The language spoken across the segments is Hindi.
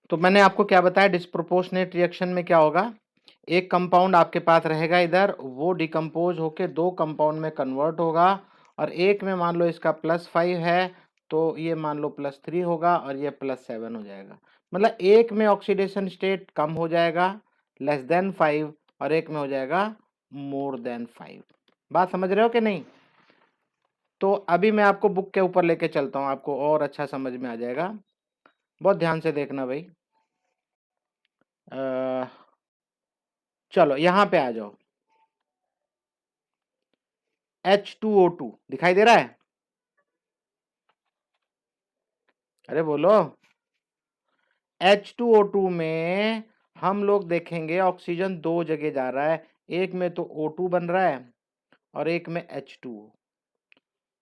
तो मैंने आपको क्या बताया, डिस्प्रोपोर्शनेट रिएक्शन में क्या होगा, एक कंपाउंड आपके पास रहेगा इधर, वो डिकम्पोज होके 2 कंपाउंड में कन्वर्ट होगा, और एक में मान लो इसका +5 है, तो ये मान लो +3 होगा और ये +7 हो जाएगा। मतलब एक में ऑक्सीडेशन स्टेट कम हो जाएगा, <5, और एक में हो जाएगा <5। बात समझ रहे हो कि नहीं? तो अभी मैं आपको बुक के ऊपर लेके चलता हूँ, आपको और अच्छा समझ में आ जाएगा। बहुत ध्यान से देखना भाई। चलो यहाँ पे आ जाओ। H2O2 दिखाई दे रहा है? अरे बोलो। H2O2 में हम लोग देखेंगे ऑक्सीजन 2 जगह जा रहा है, एक में तो O2 बन रहा है और एक में H2O।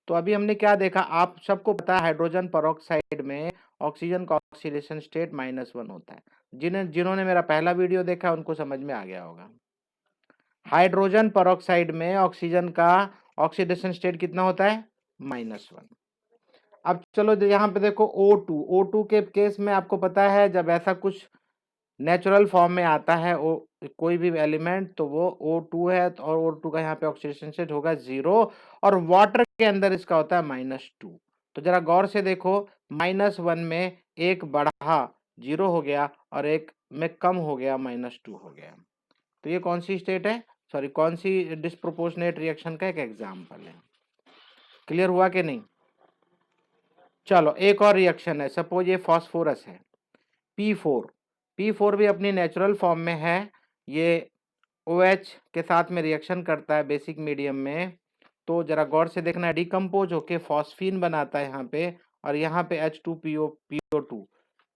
तो अभी हमने क्या देखा, आप सबको पता है हाइड्रोजन पेरोक्साइड में ऑक्सीजन का ऑक्सीडेशन स्टेट -1 होता है। जिन्होंने मेरा पहला वीडियो देखा है उनको समझ में आ गया होगा। हाइड्रोजन पेरोक्साइड में ऑक्सीजन का ऑक्सीडेशन स्टेट कितना होता है? -1। अब चलो यहाँ पे देखो O2 के केस में आपको पता है जब ऐसा कुछ नेचुरल फॉर्म में आता है कोई भी एलिमेंट, तो वो O2 है, और O2 का यहाँ पे ऑक्सीडेशन स्टेट होगा 0, और वाटर के अंदर इसका होता है -2। तो जरा गौर से देखो, -1 में एक बढ़ा 0 हो गया और एक में कम हो गया -2 हो गया। तो ये कौन सी स्टेट है, सॉरी कौन सी डिस्प्रोपोर्शनेट रिएक्शन का एक एग्जाम्पल है। क्लियर हुआ कि नहीं? चलो एक और रिएक्शन है, सपोज ये फास्फोरस है P4। P4 भी अपनी नेचुरल फॉर्म में है, ये OH के साथ में रिएक्शन करता है बेसिक मीडियम में। तो जरा गौर से देखना, डिकम्पोज होके फॉस्फीन बनाता है यहाँ पे, और यहाँ पे H2PO2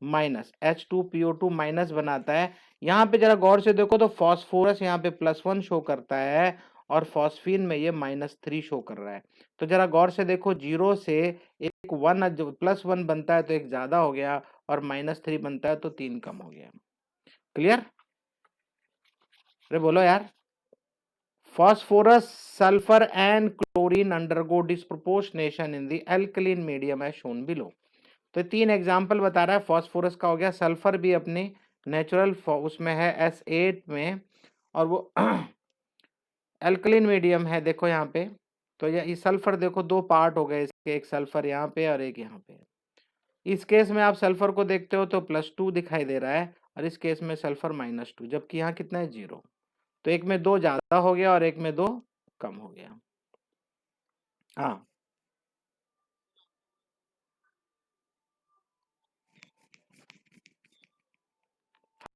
माइनस H2PO2 माइनस बनाता है। यहाँ पे जरा गौर से देखो तो फॉस्फोरस यहाँ पे +1 शो करता है और फॉस्फीन में ये -3 शो कर रहा है। तो जरा गौर से देखो, 0 से एक 1 जो +1 बनता है तो एक ज्यादा हो गया, और -3 बनता है तो 3 कम हो गया। क्लियर? अरे बोलो यार। Phosphorus, sulfur and chlorine undergo disproportionation in the alkaline medium as shown below। तो 3 एग्जाम्पल बता रहा है, फॉस्फोरस का हो गया, सल्फर भी अपनी नेचुरल उसमें है S8 में, और वो एल्कलीन मीडियम है। देखो यहाँ पे, तो ये सल्फर देखो 2 पार्ट हो गए इसके, एक सल्फर यहाँ पे और एक यहाँ पे। इस केस में आप सल्फर को देखते हो तो +2 दिखाई दे रहा है, और इस केस में सल्फर -2, जबकि यहाँ कितना है 0। तो एक में 2 ज्यादा हो गया और एक में 2 कम हो गया। हाँ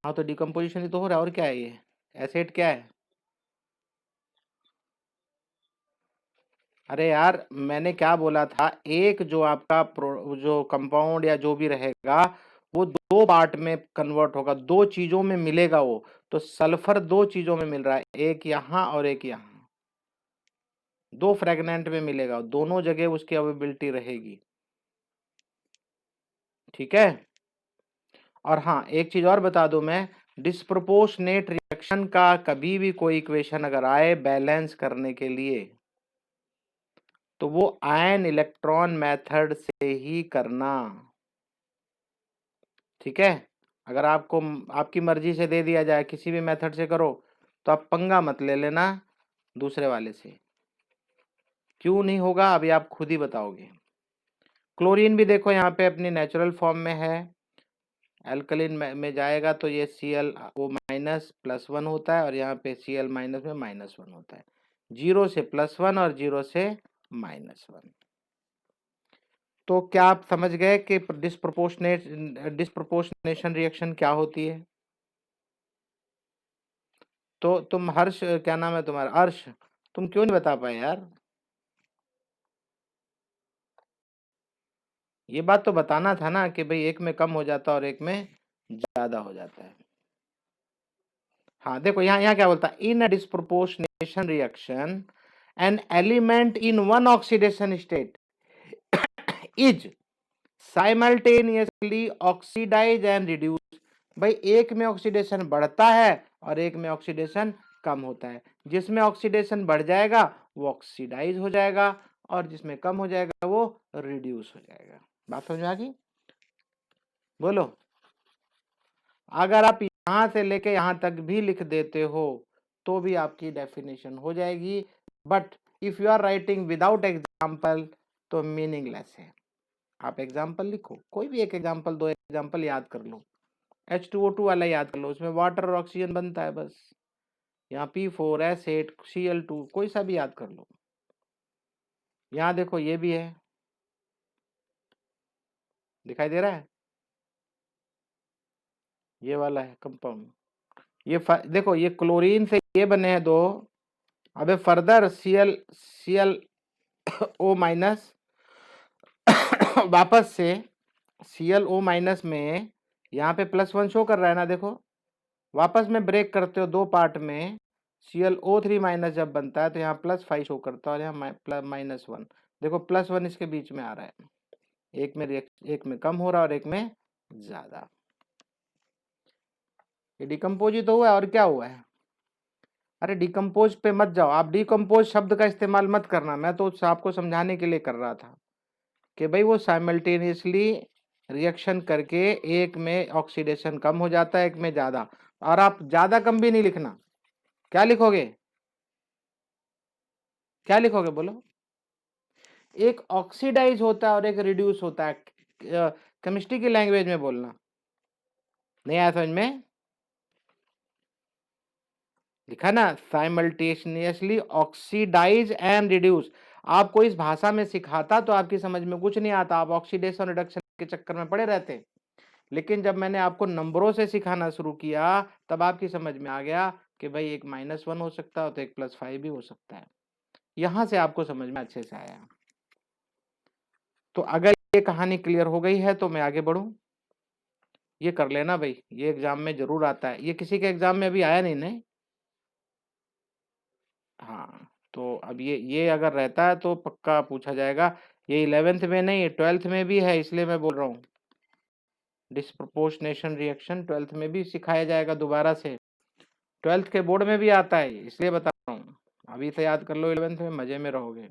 हाँ, तो डिकम्पोजिशन ही तो हो रहा है, और क्या है ये एसिड क्या है? अरे यार मैंने क्या बोला था, एक जो आपका जो कंपाउंड या जो भी रहेगा वो 2 पार्ट में कन्वर्ट होगा, 2 चीजों में मिलेगा वो। तो सल्फर 2 चीजों में मिल रहा है, एक यहाँ और एक यहाँ, 2 फ्रेगनेंट में मिलेगा, दोनों जगह उसकी अवेलेबिलिटी रहेगी। ठीक है। और हाँ एक चीज और बता दूं मैं, डिस्प्रोपोर्शनेट रिएक्शन का कभी भी कोई इक्वेशन अगर आए बैलेंस करने के लिए, तो वो आयन इलेक्ट्रॉन मेथड से ही करना। ठीक है। अगर आपको आपकी मर्जी से दे दिया जाए किसी भी मेथड से करो, तो आप पंगा मत ले लेना दूसरे वाले से। क्यों नहीं होगा अभी आप खुद ही बताओगे। क्लोरीन भी देखो यहाँ पे अपनी नेचुरल फॉर्म में है, एल्कलीन में जाएगा तो ये ClO- +1 होता है, और यहाँ पे Cl- में -1 होता है। 0 से +1 और 0 से -1। तो क्या आप समझ गए कि डिस्प्रोपोर्शनेशन रिएक्शन क्या होती है? तो तुम हर्ष, क्या नाम है तुम्हारा, अर्श, तुम क्यों नहीं बता पाए यार? ये बात तो बताना था ना कि भाई एक में कम हो जाता है और एक में ज्यादा हो जाता है। हाँ देखो यहाँ यहाँ क्या बोलता है, in a disproportionation reaction an element in one oxidation state is simultaneously oxidise and reduce. भाई एक में ऑक्सीडेशन बढ़ता है और एक में ऑक्सीडेशन कम होता है। जिसमें ऑक्सीडेशन बढ़ जाएगा वो ऑक्सीडाइज हो जाएगा, और जिसमें कम हो जाएगा वो रिड्यूस हो जाएगा। बात समझ में आ गई? बोलो। अगर आप यहाँ से लेके यहाँ तक भी लिख देते हो तो भी आपकी डेफिनेशन हो जाएगी, but if you are writing without example तो मीनिंगलेस है। आप एग्जाम्पल लिखो, कोई भी एक एग्जाम्पल, दो एग्जाम्पल याद कर लो, H2O2 वाला याद कर लो, उसमें वाटर और ऑक्सीजन बनता है बस। यहाँ P4 S8 Cl2 कोई सा भी याद कर लो। यहाँ देखो ये भी है, दिखाई दे रहा है, ये वाला है कंपाउंड। ये देखो ये क्लोरीन से ये बने हैं दो, अबे फर्दर ClO माइनस वापस से ClO माइनस में यहाँ पे +1 शो कर रहा है ना, देखो वापस में ब्रेक करते हो दो पार्ट में, ClO3 माइनस जब बनता है तो यहाँ +5 शो करता है और यहाँ -1। देखो +1 इसके बीच में आ रहा है, एक में कम हो रहा है और एक में ज्यादा। ये डिकम्पोज ही तो हुआ है, और क्या हुआ है। अरे डिकम्पोज पे मत जाओ आप, डिकम्पोज शब्द का इस्तेमाल मत करना, मैं तो आपको समझाने के लिए कर रहा था कि भाई वो साइमल्टेनियसली रिएक्शन करके एक में ऑक्सीडेशन कम हो जाता है, एक में ज्यादा। और आप ज्यादा कम भी नहीं लिखना, क्या लिखोगे, क्या लिखोगे बोलो। एक ऑक्सीडाइज होता है और एक रिड्यूस होता है, केमिस्ट्री की लैंग्वेज में बोलना, नहीं आया समझ में, लिखा ना, साइमल्टेनियसली ऑक्सीडाइज एंड रिड्यूस। आपको इस भाषा में सिखाता तो आपकी समझ में कुछ नहीं आता, आप ऑक्सीडेशन रिडक्शन के चक्कर में पड़े रहते। लेकिन जब मैंने आपको नंबरों से सिखाना शुरू किया तब आपकी समझ में आ गया कि भाई एक -1 हो सकता है तो एक +5 भी हो सकता है। यहां से आपको समझ में अच्छे से आया। तो अगर ये कहानी क्लियर हो गई है तो मैं आगे बढ़ूं। ये कर लेना भाई, ये एग्जाम में जरूर आता है, ये किसी के एग्जाम में अभी आया नहीं। हाँ, तो अब ये अगर रहता है तो पक्का पूछा जाएगा। ये 11th में नहीं 12th में भी है, इसलिए मैं बोल रहा हूँ। डिस्प्रपोर्शनेशन रिएक्शन 12th में भी सिखाया जाएगा दोबारा से, 12th के बोर्ड में भी आता है, इसलिए बता रहा हूँ। अभी से याद कर लो, 11th में मजे में रहोगे।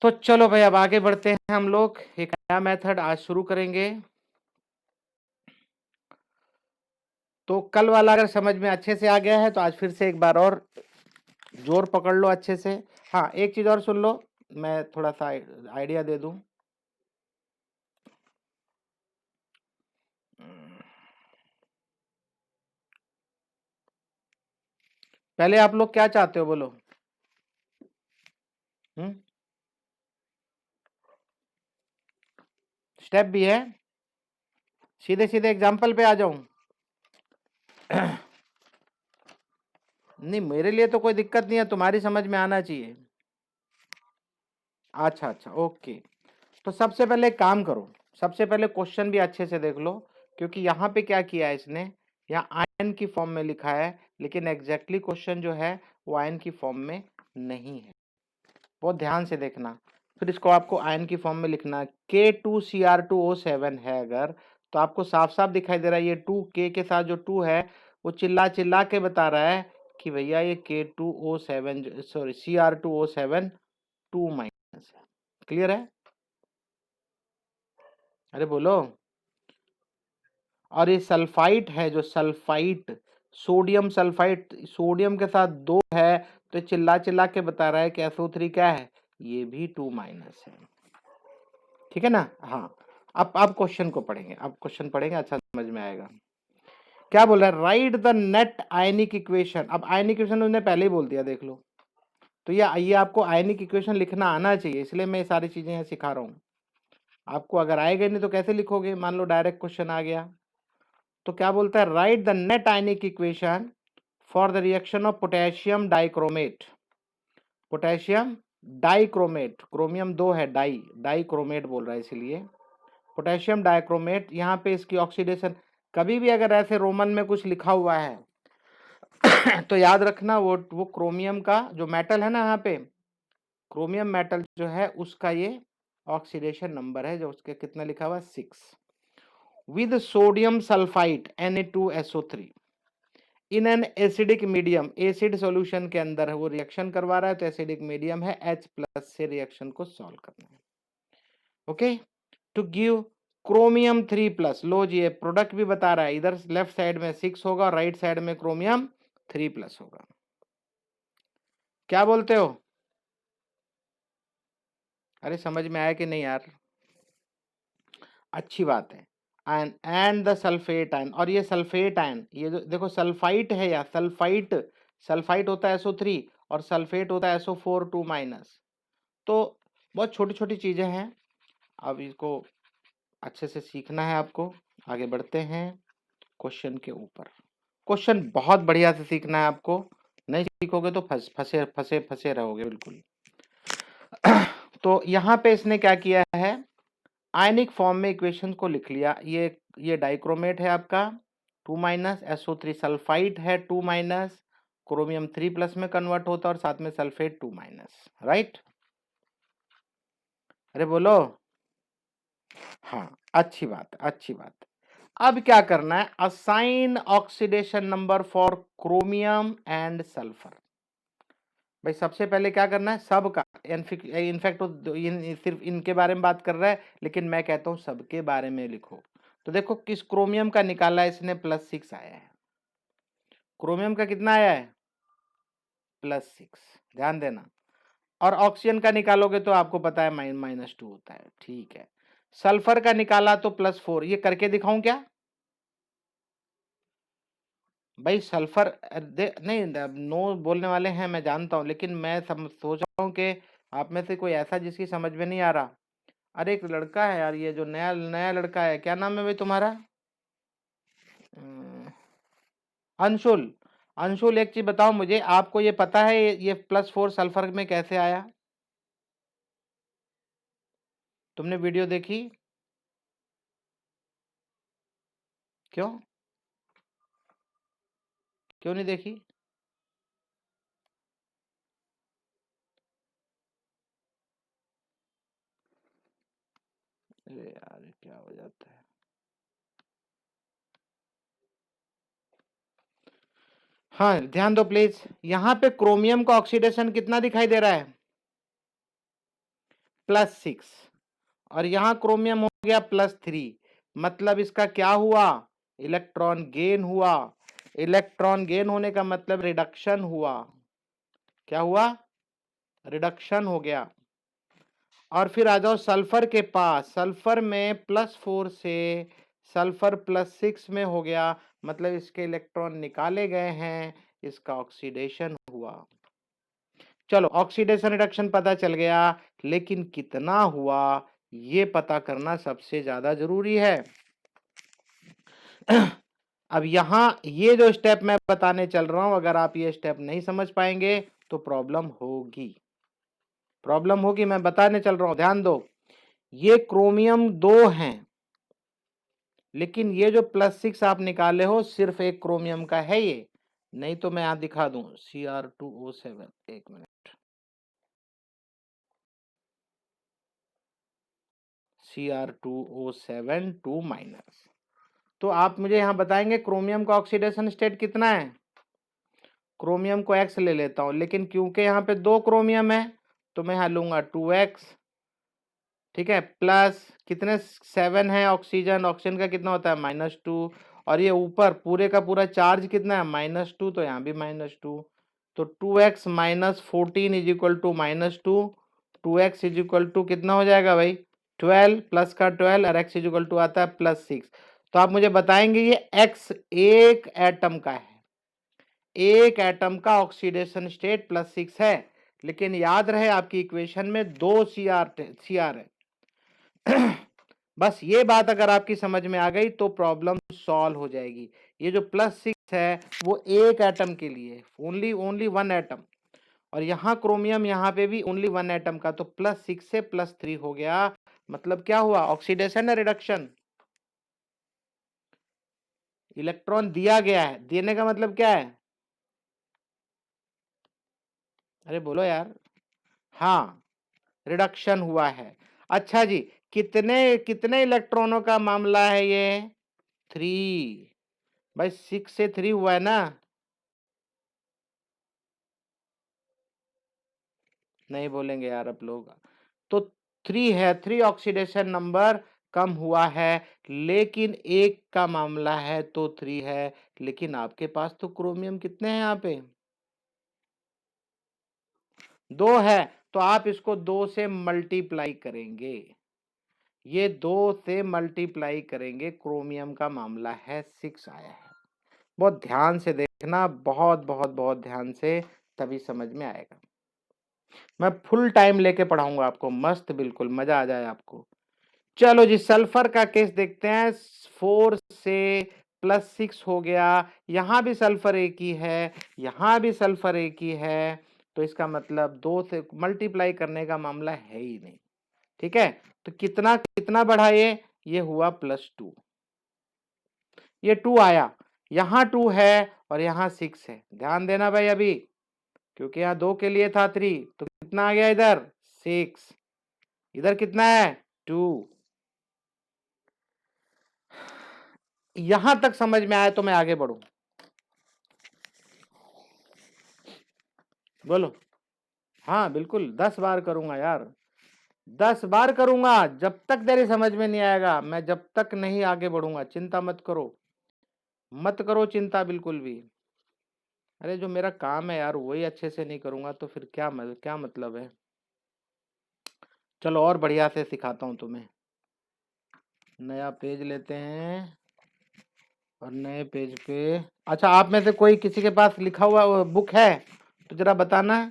तो चलो भाई अब आगे बढ़ते हैं, हम लोग एक नया मेथड आज शुरू करेंगे। तो कल वाला अगर समझ में अच्छे से आ गया है तो आज फिर से एक बार और जोर पकड़ लो अच्छे से। हाँ, एक चीज और सुन लो, मैं थोड़ा सा आइडिया दे दूं। पहले आप लोग क्या चाहते हो बोलो। स्टेप भी है, सीधे सीधे एग्जाम्पल पे आ जाऊं। नहीं मेरे लिए तो कोई दिक्कत नहीं है, तुम्हारी समझ में आना चाहिए। अच्छा अच्छा ओके। तो सबसे पहले एक काम करो, सबसे पहले क्वेश्चन भी अच्छे से देख लो, क्योंकि यहाँ पे क्या किया है इसने, यहाँ आयन की फॉर्म में लिखा है, लेकिन एग्जैक्टली क्वेश्चन जो है वो आयन की फॉर्म में नहीं है। बहुत ध्यान से देखना, फिर इसको आपको आयन की फॉर्म में लिखना। K2Cr2O7 है अगर, तो आपको साफ साफ दिखाई दे रहा है ये 2K के साथ जो 2 है वो चिल्ला चिल्ला के बता रहा है कि भैया ये K2O7 सॉरी Cr2O7 2 माइनस है। क्लियर है, अरे बोलो। और ये सल्फाइट है, जो सल्फाइट सोडियम सल्फाइट, सोडियम के साथ 2 है, तो चिल्ला चिल्ला के बता रहा है कि SO3 क्या है, ये भी 2 माइनस है। ठीक है ना। हाँ, अब क्वेश्चन को पढ़ेंगे, अब क्वेश्चन पढ़ेंगे, अच्छा समझ में आएगा। क्या बोल रहा है, right the net ionic equation. अब आयनिक इक्वेशन उन्होंने पहले ही बोल दिया, देख लो। तो ये आपको आयनिक इक्वेशन लिखना आना चाहिए, इसलिए मैं ये सारी चीजें यहाँ सिखा रहा हूँ। आपको अगर आएगा नहीं तो कैसे लिखोगे, मान लो डायरेक्ट क्वेश्चन आ गया। तो क्या बोलता है, right the net ionic equation for the reaction of potassium dichromate. Potassium dichromate, chromium 2 है, डाइक्रोमेट बोल रहा है इसीलिए पोटेशियम डाइक्रोमेट। यहाँ पे इसकी ऑक्सीडेशन, कभी भी अगर ऐसे रोमन में कुछ लिखा हुआ है तो याद रखना वो क्रोमियम का जो मेटल है ना, यहाँ पे क्रोमियम मेटल जो है उसका ये ऑक्सीडेशन नंबर है, जो उसके कितना लिखा हुआ है 6, with sodium sulphide Na2SO3 in an acidic medium. Acid solution के अंदर है, वो रिएक्शन करवा रहा है तो एसिडिक मीडियम है, H+ से रिएक्शन को सॉल्व करना है। ओके, टू गिव क्रोमियम 3+, लो जी ये प्रोडक्ट भी बता रहा है, इधर लेफ्ट साइड में 6 होगा और राइट साइड में क्रोमियम 3+ होगा। क्या बोलते हो? अरे समझ में आया कि नहीं यार? अच्छी बात है। एंड द सल्फेट आयन, और ये सल्फेट आयन, ये जो देखो सल्फाइट है या सल्फाइट, सल्फाइट होता है SO3 और सल्फेट होता है SO4 2-। तो बहुत छोटी छोटी चीजें हैं, अब इसको अच्छे से सीखना है आपको। आगे बढ़ते हैं क्वेश्चन के ऊपर। क्वेश्चन बहुत बढ़िया से सीखना है आपको, नहीं सीखोगे तो फंसे फंसे फंसे रहोगे बिल्कुल। तो यहाँ पे इसने क्या किया है, आयनिक फॉर्म में इक्वेशन को लिख लिया। ये डाइक्रोमेट है आपका 2-, SO3 सल्फाइड है 2-, क्रोमियम 3+ में कन्वर्ट होता है और साथ में सल्फेट 2-, राइट? अरे बोलो। हाँ, अच्छी बात अच्छी बात। अब क्या करना है, assign oxidation number for chromium and sulphur. भाई सबसे पहले क्या करना है, सबका, इनफैक्ट सिर्फ इनके बारे में बात कर रहा है, लेकिन मैं कहता हूं सबके बारे में लिखो। तो देखो किस क्रोमियम का निकाला है इसने, +6 आया है। क्रोमियम का कितना आया है, +6, ध्यान देना। और ऑक्सीजन का निकालोगे तो आपको पता है -2 होता है, ठीक है। सल्फर का निकाला तो +4, ये करके दिखाऊं क्या? भाई सल्फर नहीं, नो बोलने वाले हैं मैं जानता हूं, लेकिन मैं सोच रहा हूँ कि आप में से कोई ऐसा जिसकी समझ में नहीं आ रहा। अरे एक लड़का है यार, ये जो नया नया लड़का है, क्या नाम है भाई तुम्हारा? अंशुल। अंशुल एक चीज बताओ मुझे, आपको ये पता है ये +4 सल्फर में कैसे आया? तुमने वीडियो देखी? क्यों क्यों नहीं देखी? अरे यार क्या हो जाता है। हाँ ध्यान दो प्लीज, यहाँ पे क्रोमियम का ऑक्सीडेशन कितना दिखाई दे रहा है, +6, और यहाँ क्रोमियम हो गया +3। मतलब इसका क्या हुआ, इलेक्ट्रॉन गेन हुआ। इलेक्ट्रॉन गेन होने का मतलब रिडक्शन हुआ। क्या हुआ, रिडक्शन हो गया। और फिर आ जाओ सल्फर के पास, सल्फर में +4 से सल्फर +6 में हो गया, मतलब इसके इलेक्ट्रॉन निकाले गए हैं, इसका ऑक्सीडेशन हुआ। चलो ऑक्सीडेशन रिडक्शन पता चल गया, लेकिन कितना हुआ ये पता करना सबसे ज्यादा जरूरी है। अब यहां ये जो स्टेप मैं बताने चल रहा हूं, अगर आप ये स्टेप नहीं समझ पाएंगे तो प्रॉब्लम होगी, प्रॉब्लम होगी। मैं बताने चल रहा हूं, ध्यान दो। ये क्रोमियम 2 हैं, लेकिन ये जो +6 आप निकाले हो सिर्फ एक क्रोमियम का है ये, नहीं तो मैं यहां दिखा दूं Cr2O7, एक मिनट, Cr2O7 2-। तो आप मुझे यहां बताएंगे क्रोमियम का ऑक्सीडेशन स्टेट कितना है? क्रोमियम को X ले लेता हूं, लेकिन क्योंकि यहाँ पे 2 क्रोमियम है तो मैं यहाँ लूंगा 2X, ठीक है। प्लस कितने 7 है ऑक्सीजन, ऑक्सीजन का कितना होता है -2, और ये ऊपर पूरे का पूरा चार्ज कितना है -2, तो यहाँ भी -2। तो 2X - 14 = -2, 2X = कितना हो जाएगा भाई 12, प्लस का 12, और X = आता है +6। तो आप मुझे बताएंगे ये X एक एटम का है, एक एटम का ऑक्सीडेशन स्टेट +6 है, लेकिन याद रहे आपकी इक्वेशन में 2 Cr है। बस ये बात अगर आपकी समझ में आ गई तो प्रॉब्लम सॉल्व हो जाएगी। ये जो +6 है वो एक एटम के लिए, ओनली 1 एटम, और यहाँ क्रोमियम यहाँ पे भी ओनली 1 एटम का, तो +6 से +3 हो गया। मतलब क्या हुआ, ऑक्सीडेशन है रिडक्शन? इलेक्ट्रॉन दिया गया है, देने का मतलब क्या है? अरे बोलो यार। हाँ, रिडक्शन हुआ है। अच्छा जी, कितने कितने इलेक्ट्रॉनों का मामला है ये? 3। भाई 6 से 3 हुआ है ना? नहीं बोलेंगे यार आप लोग। तो 3 है, 3 ऑक्सीडेशन नंबर कम हुआ है, लेकिन एक का मामला है तो 3 है, लेकिन आपके पास तो क्रोमियम कितने हैं यहाँ पे? 2 है, तो आप इसको 2 से मल्टीप्लाई करेंगे। ये 2 से मल्टीप्लाई करेंगे, क्रोमियम का मामला है 6 आया है। बहुत ध्यान से देखना, बहुत ध्यान से, तभी समझ में आएगा। मैं फुल टाइम लेके पढ़ाऊंगा आपको, मस्त, बिल्कुल मजा आ जाए आपको। चलो जी, सल्फर का केस देखते हैं। 4 से +6 हो गया, यहां भी सल्फर एक ही है, यहां भी सल्फर एक ही है, तो इसका मतलब 2 से मल्टीप्लाई करने का मामला है ही नहीं। ठीक है, तो कितना कितना बढ़ा ये हुआ +2, ये 2 आया, यहां 2 है और यहां 6 है। ध्यान देना भाई अभी, क्योंकि यहां 2 के लिए था 3, तो कितना आ गया इधर 6, इधर कितना है 2। यहां तक समझ में आया तो मैं आगे बढ़ू, बोलो। हाँ बिल्कुल, 10 बार करूंगा यार, 10 बार करूंगा, जब तक तेरी समझ में नहीं आएगा, मैं जब तक नहीं आगे बढ़ूंगा। चिंता मत करो, मत करो चिंता बिल्कुल भी। अरे जो मेरा काम है यार, वही अच्छे से नहीं करूंगा तो फिर क्या मतलब है। चलो और बढ़िया से सिखाता हूं तुम्हें। नया पेज लेते हैं और नए पेज पे, अच्छा आप में से कोई किसी के पास लिखा हुआ बुक है तो जरा बताना।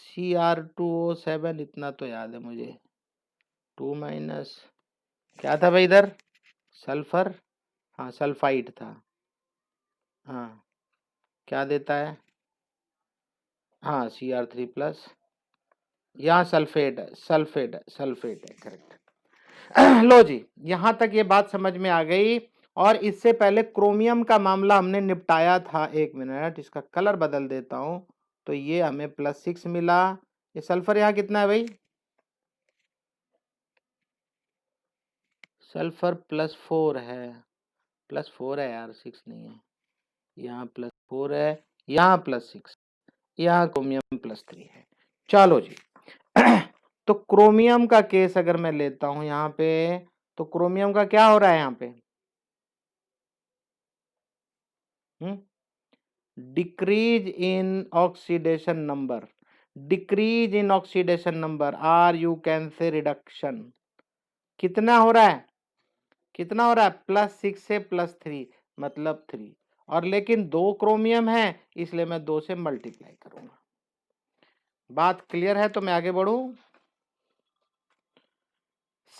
Cr2O7, इतना तो याद है मुझे, 2 माइनस क्या था भाई इधर, सल्फर, हाँ सल्फाइड था। हाँ, क्या देता है, हाँ Cr3+, यहाँ सल्फेट है करेक्ट। लो जी, यहां तक ये बात समझ में आ गई। और इससे पहले क्रोमियम का मामला हमने निपटाया था, 1 मिनट इसका कलर बदल देता हूं, तो ये हमें +6 मिला। ये सल्फर यहाँ कितना है भाई, सल्फर +4 है, +4 है यार, 6 नहीं है। यहाँ +4 है, यहाँ +6, यहाँ क्रोमियम +3 है। चलो जी, तो क्रोमियम का केस अगर मैं लेता हूं यहाँ पे, तो क्रोमियम का क्या हो रहा है यहाँ पे, decrease in oxidation number, decrease in oxidation number, or you can say reduction, कितना हो रहा है, कितना हो रहा है, +6 से +3, मतलब 3, और लेकिन 2 क्रोमियम है, इसलिए मैं 2 से मल्टीप्लाई करूंगा। बात क्लियर है तो मैं आगे बढ़ूं।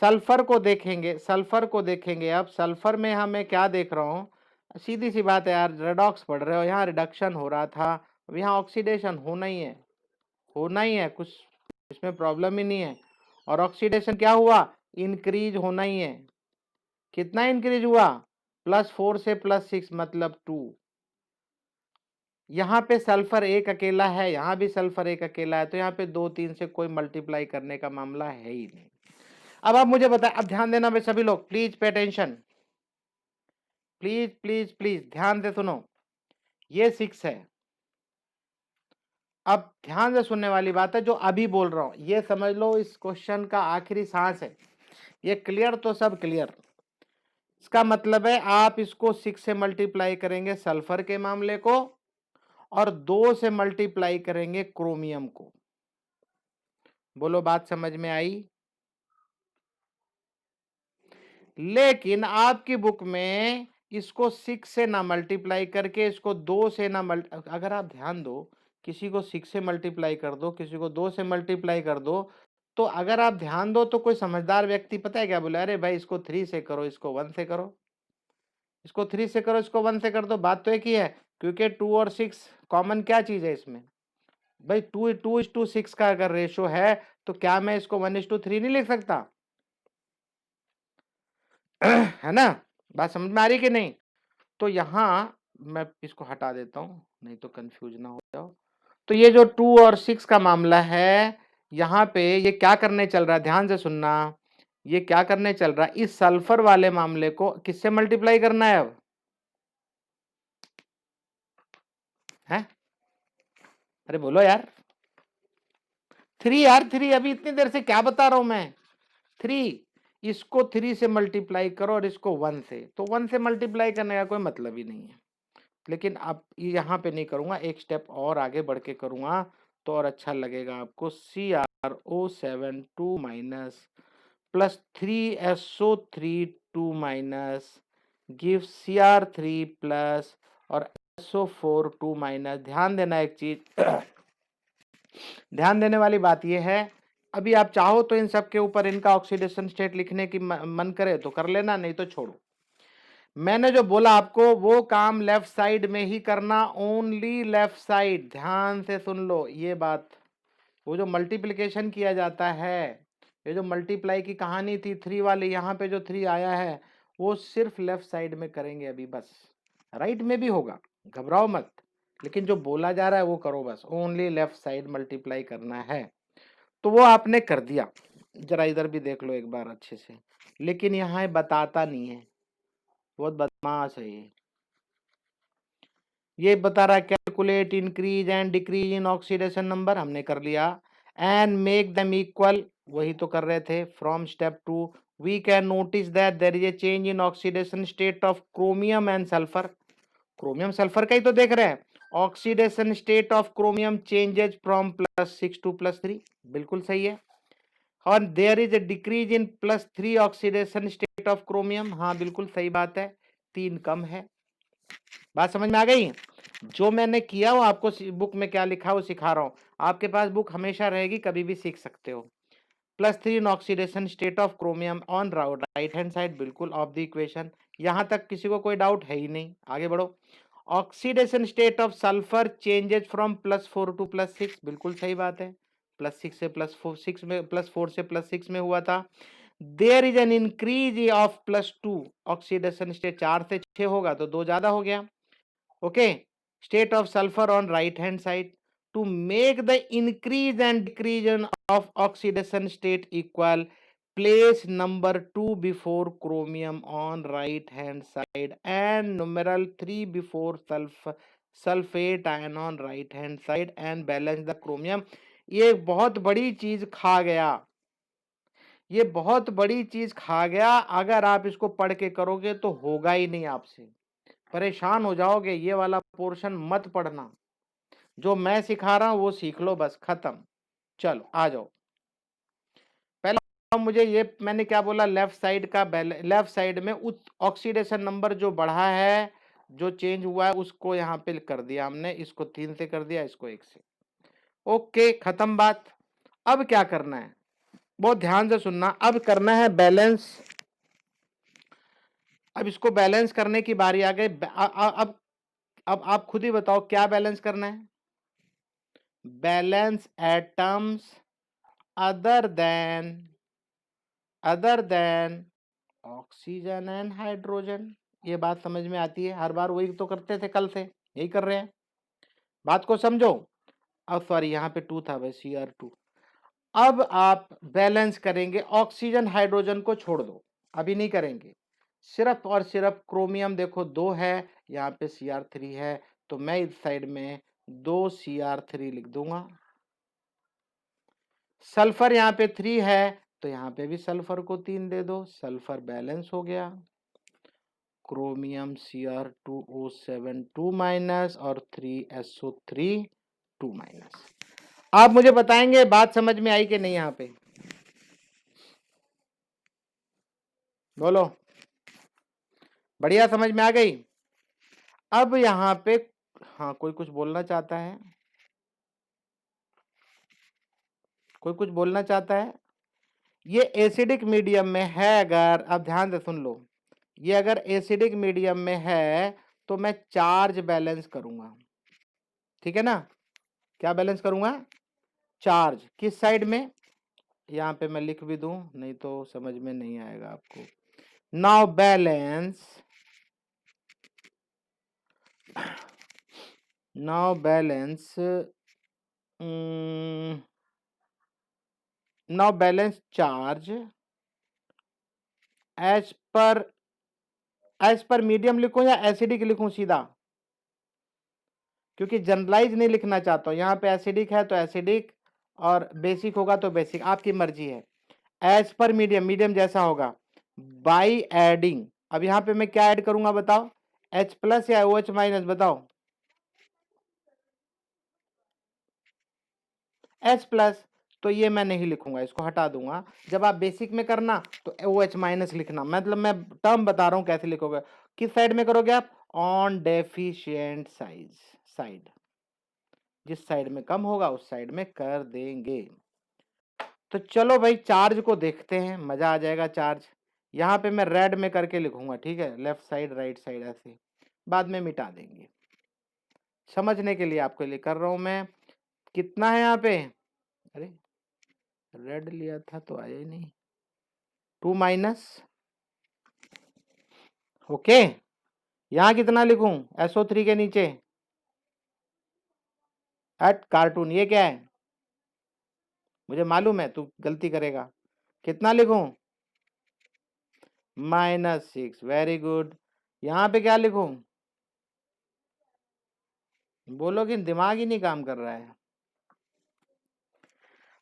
सल्फर को देखेंगे, सल्फर को देखेंगे। अब सल्फर में हमें क्या देख रहा हूं, सीधी सी बात है यार, रेडॉक्स पढ़ रहे हो, यहाँ रिडक्शन हो रहा था, अब यहाँ ऑक्सीडेशन होना ही है, होना ही है, कुछ इसमें प्रॉब्लम ही नहीं है। और ऑक्सीडेशन क्या हुआ, इंक्रीज होना ही है। कितना इंक्रीज हुआ, +4 से +6 मतलब 2। यहाँ पे सल्फर एक अकेला है, यहाँ भी सल्फर एक अकेला है, तो यहाँ पे 2 3 से कोई मल्टीप्लाई करने का मामला है ही नहीं। अब आप मुझे बताएं, अब ध्यान देना भाई सभी लोग, please pay attention, please please please ध्यान से सुनो। ये 6 है, अब ध्यान से सुनने वाली बात है, जो अभी बोल रहा हूं ये समझ लो, इस क्वेश्चन का आखिरी सांस है। ये क्लियर तो सब क्लियर। इसका मतलब है आप इसको 6 से मल्टीप्लाई करेंगे सल्फर के मामले को, और 2 से मल्टीप्लाई करेंगे क्रोमियम को। बोलो बात समझ में आई। लेकिन आपकी बुक में इसको 6 से ना मल्टीप्लाई करके, इसको 2 से ना अगर आप ध्यान दो, किसी को 6 से मल्टीप्लाई कर दो, किसी को 2 से मल्टीप्लाई कर दो, तो अगर आप ध्यान दो तो कोई समझदार व्यक्ति पता है क्या बोले, अरे भाई इसको 3 से करो, इसको 1 से करो, इसको 3 से करो, इसको 1 से कर दो। बात तो एक ही है, क्योंकि 2 और 6 कॉमन क्या चीज है इसमें भाई, 2:6 का अगर रेशो है, तो क्या मैं इसको 1:3 नहीं लिख सकता, है ना। बात समझ में आ रही कि नहीं। तो यहां मैं इसको हटा देता हूं, नहीं तो कंफ्यूज ना हो जाओ। तो ये जो 2 और 6 का मामला है, यहाँ पे ये क्या करने चल रहा है, ध्यान से सुनना। ये क्या करने चल रहा है, इस सल्फर वाले मामले को किससे मल्टीप्लाई करना है अब, है, अरे बोलो यार, 3 यार, 3, अभी इतनी देर से क्या बता रहा हूं मैं, 3। इसको 3 से मल्टीप्लाई करो और इसको 1 से, तो 1 से मल्टीप्लाई करने का कोई मतलब ही नहीं है। लेकिन अब यहाँ पे नहीं करूँगा, एक स्टेप और आगे बढ़ के करूँगा तो और अच्छा लगेगा आपको। CrO7 2 minus plus 3SO3 2 minus give Cr3 plus और SO4 2 माइनस। ध्यान देना एक चीज ध्यान देने वाली बात यह है, अभी आप चाहो तो इन सब के ऊपर इनका ऑक्सीडेशन स्टेट लिखने की मन करे तो कर लेना, नहीं तो छोड़ो। मैंने जो बोला आपको वो काम लेफ्ट साइड में ही करना, ओनली लेफ्ट साइड। ध्यान से सुन लो ये बात। वो जो मल्टीप्लिकेशन किया जाता है, ये जो मल्टीप्लाई की कहानी थी 3 वाली, यहाँ पे जो 3 आया है वो सिर्फ लेफ्ट साइड में करेंगे अभी बस। राइट में भी होगा, घबराओ मत, लेकिन जो बोला जा रहा है वो करो बस। ओनली लेफ्ट साइड मल्टीप्लाई करना है, तो वो आपने कर दिया। जरा इधर भी देख लो एक बार अच्छे से, लेकिन यहाँ बताता नहीं है, बहुत बदमाश है ये बता रहा है calculate increase and decrease in oxidation number, हमने कर लिया। एंड मेक देम इक्वल, वही तो कर रहे थे। From step 2 we can notice that there is a change in oxidation state of chromium and sulphur. Chromium sulphur का ही तो देख रहे हैं। Oxidation state of chromium changes from +6 to +3, बिल्कुल सही है। और there is a decrease in +3 oxidation state of chromium, हाँ बिल्कुल सही बात है, 3 कम है। बात समझ में आ गई? जो मैंने किया वो आपको बुक में क्या लिखा है वो सिखा रहा हूं। आपके पास बुक हमेशा रहेगी, कभी भी सीख सकते हो। +3 इन oxidation state of chromium on right hand side, बिल्कुल ऑफ द इक्वेशन। यहां तक किसी को कोई डाउट है ही नहीं, आगे बढ़ो। Oxidation state of sulphur changes from +4 to +6, बिल्कुल सही बात है। +6 से +4 में, +4 से +6 में हुआ था। There is an increase of +2 oxidation state, 4 से 6 होगा तो 2 ज्यादा हो गया। okay, state of sulfur on right hand side to make the increase and decrease of oxidation state equal, place number 2 before chromium on right hand side and numeral 3 before sulfate ion on right hand side and balance the chromium। ये बहुत बड़ी चीज खा गया, ये बहुत बड़ी चीज खा गया। अगर आप इसको पढ़ के करोगे तो होगा ही नहीं, आपसे परेशान हो जाओगे। ये वाला पोर्शन मत पढ़ना, जो मैं सिखा रहा हूं वो सीख लो, बस खत्म। चलो आ जाओ। पहले मुझे ये, मैंने क्या बोला, लेफ्ट साइड का लेफ्ट साइड में ऑक्सीडेशन नंबर जो बढ़ा है, जो चेंज हुआ है, उसको यहाँ पे कर दिया हमने। इसको 3 से कर दिया, इसको 1 से। ओके, खत्म बात। अब क्या करना है, बहुत ध्यान से सुनना। अब करना है बैलेंस। अब इसको बैलेंस करने की बारी आ गई। अब आप खुद ही बताओ क्या बैलेंस करना है। Balance atoms other than oxygen and hydrogen. ये बात समझ में आती है? हर बार वही तो करते थे, कल से यही कर रहे हैं। बात को समझो। अब सॉरी, यहाँ पे 2 था भाई, Cr2। अब आप बैलेंस करेंगे, ऑक्सीजन हाइड्रोजन को छोड़ दो, अभी नहीं करेंगे। सिर्फ और सिर्फ क्रोमियम देखो 2 है, यहाँ पे Cr3 है, तो मैं इस साइड में 2 Cr3 लिख दूंगा। सल्फर यहाँ पे 3 है, तो यहाँ पे भी सल्फर को 3 दे दो, सल्फर बैलेंस हो गया। क्रोमियम Cr2O7 2 माइनस और 3SO3 2 माइनस। आप मुझे बताएंगे बात समझ में आई कि नहीं? यहाँ पे बोलो, बढ़िया समझ में आ गई? अब यहाँ पे हाँ, कोई कुछ बोलना चाहता है? कोई कुछ बोलना चाहता है? ये एसिडिक मीडियम में है अगर, अब ध्यान से सुन लो, ये अगर एसिडिक मीडियम में है तो मैं चार्ज बैलेंस करूंगा, ठीक है ना? क्या बैलेंस करूंगा? चार्ज। किस साइड में? यहाँ पे मैं लिख भी दूं, नहीं तो समझ में नहीं आएगा आपको। Now balance, now balance charge as per medium लिखूं या एसिडिक लिखूं सीधा? क्योंकि जनरलाइज नहीं लिखना चाहता हूं। यहाँ पे एसिडिक है तो एसिडिक, और बेसिक होगा तो बेसिक, आपकी मर्जी है। एज पर मीडियम, मीडियम जैसा होगा, बाई एडिंग। अब यहाँ पे मैं क्या ऐड करूंगा बताओ, H प्लस या OH माइनस बताओ, H प्लस। तो ये मैं नहीं लिखूंगा, इसको हटा दूंगा। जब आप बेसिक में करना तो OH माइनस लिखना, मतलब मैं टर्म बता रहा हूं कैसे लिखोगे। किस साइड में करोगे आप, ऑन डेफिशिएंट साइड, जिस साइड में कम होगा उस साइड में कर देंगे। तो चलो भाई चार्ज को देखते हैं, मजा आ जाएगा चार्ज। यहाँ पे मैं रेड में करके लिखूंगा, ठीक है, लेफ्ट साइड राइट साइड ऐसे, बाद में मिटा देंगे। समझने के लिए आपके लिए कर रहा हूं मैं। कितना है यहाँ पे, अरे रेड लिया था तो आया ही नहीं, 2 माइनस, ओके। यहाँ कितना लिखूं, SO3 के नीचे, हट कार्टून, ये क्या है, मुझे मालूम है तू गलती करेगा। कितना लिखूं, -6, वेरी गुड। यहाँ पे क्या लिखूं, बोलो कि दिमाग ही नहीं काम कर रहा है।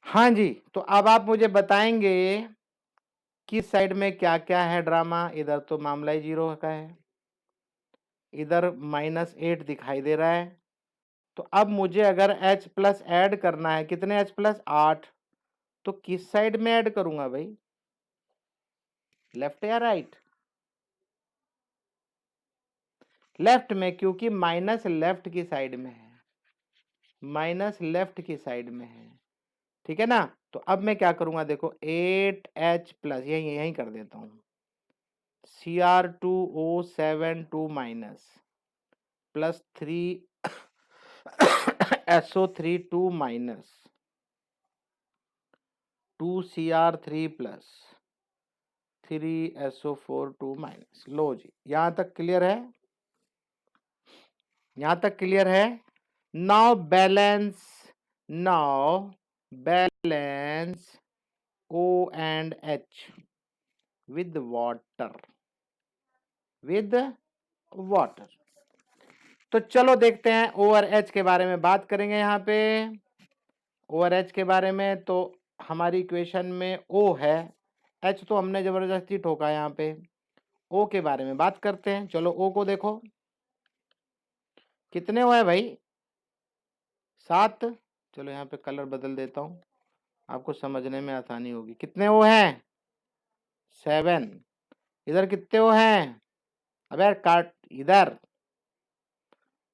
हाँ जी, तो अब आप मुझे बताएंगे किस साइड में क्या क्या है ड्रामा। इधर तो मामला ही 0 का है, इधर -8 दिखाई दे रहा है। तो अब मुझे अगर H प्लस ऐड करना है, कितने H प्लस, 8, तो किस साइड में ऐड करूंगा भाई, लेफ्ट या राइट, लेफ्ट में, क्योंकि माइनस लेफ्ट की साइड में है, माइनस लेफ्ट की साइड में है, ठीक है ना। तो अब मैं क्या करूंगा देखो, 8H प्लस, यही यही कर देता हूं, Cr2O7 2 minus plus 3 SO3 2 minus 2Cr3 plus 3SO4 2 minus. लो जी, यहां तक क्लियर है, यहां तक क्लियर है। Now balance, now balance O and H with water, with water। तो चलो देखते हैं O और H के बारे में बात करेंगे यहाँ पे। O और H के बारे में तो हमारी इक्वेशन में O है, H तो हमने जबरदस्ती ठोका यहाँ पे। O के बारे में बात करते हैं, चलो O को देखो, कितने O है भाई, 7। चलो यहाँ पे कलर बदल देता हूँ, आपको समझने में आसानी होगी। कितने O हैं, 7। इधर कितने O हैं, अबे यार काट, इधर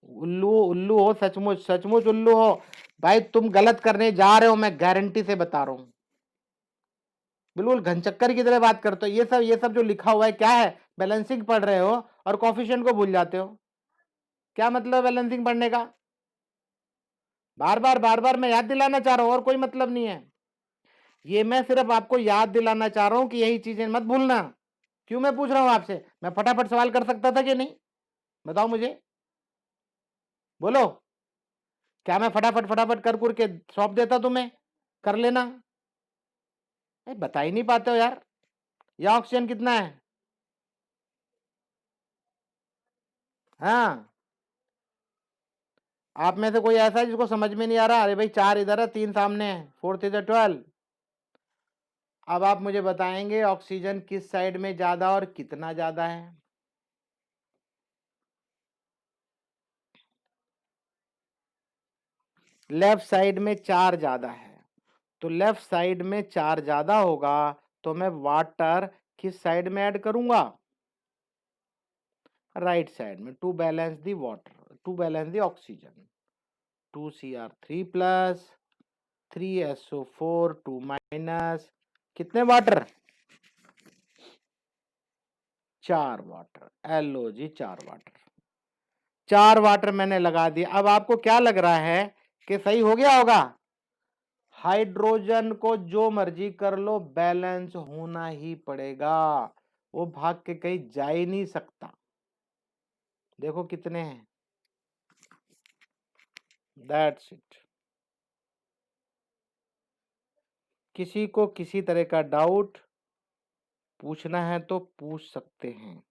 उल्लू उल्लू हो, सचमुच सचमुच उल्लू हो भाई, तुम गलत करने जा रहे हो, मैं गारंटी से बता रहा हूं। बिल्कुल घनचक्कर की तरह बात करते हो। ये सब जो लिखा हुआ है क्या है, बैलेंसिंग पढ़ रहे हो और कोफिशिएंट को भूल जाते हो। क्या मतलब बैलेंसिंग पढ़ने का, बार बार मैं याद दिलाना चाह रहा हूं, और कोई मतलब नहीं है। ये मैं सिर्फ आपको याद दिलाना चाह रहा हूं कि यही चीजें मत भूलना। क्यों मैं पूछ रहा हूं आपसे, मैं फटाफट सवाल कर सकता था कि नहीं, बताओ मुझे, बोलो। क्या मैं फटाफट फटाफट कर के सौंप देता तुम्हें, कर लेना। बता ही नहीं पाते हो यार। यह ऑक्सीजन कितना है, हाँ, आप में से कोई ऐसा है जिसको समझ में नहीं आ रहा, अरे भाई 4 इधर है 3 सामने है, 4 इधर 12। अब आप मुझे बताएंगे ऑक्सीजन किस साइड में ज्यादा और कितना ज्यादा है। लेफ्ट साइड में 4 ज्यादा है, तो लेफ्ट साइड में 4 ज्यादा होगा, तो मैं वाटर किस साइड में ऐड करूंगा, राइट साइड में, to balance the water, to balance the oxygen. 2Cr3 plus 3SO4 2 minus, कितने वाटर, 4 वाटर, एलो जी 4 वाटर, 4 वाटर मैंने लगा दिया। अब आपको क्या लग रहा है कि सही हो गया होगा, हाइड्रोजन को जो मर्जी कर लो बैलेंस होना ही पड़ेगा, वो भाग के कहीं जा ही नहीं सकता। देखो कितने हैं, दैट्स इट। किसी को किसी तरह का डाउट पूछना है तो पूछ सकते हैं।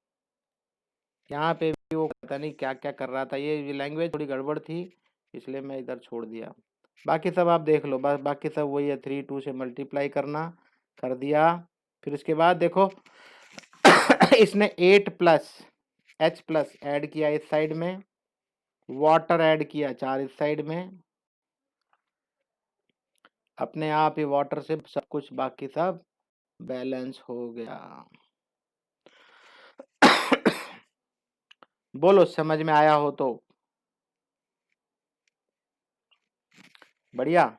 यहाँ पे भी वो पता नहीं क्या क्या कर रहा था, ये लैंग्वेज थोड़ी गड़बड़ थी, इसलिए मैं इधर छोड़ दिया। बाकी सब आप देख लो, बस बाकी सब वही है, 3 2 से मल्टीप्लाई करना, कर दिया। फिर उसके बाद देखो इसने 8 प्लस H प्लस ऐड किया इस साइड में, वाटर ऐड किया 4 इस साइड में, अपने आप ही वाटर से सब कुछ बाकी सब बैलेंस हो गया। बोलो समझ में आया हो तो बढ़िया।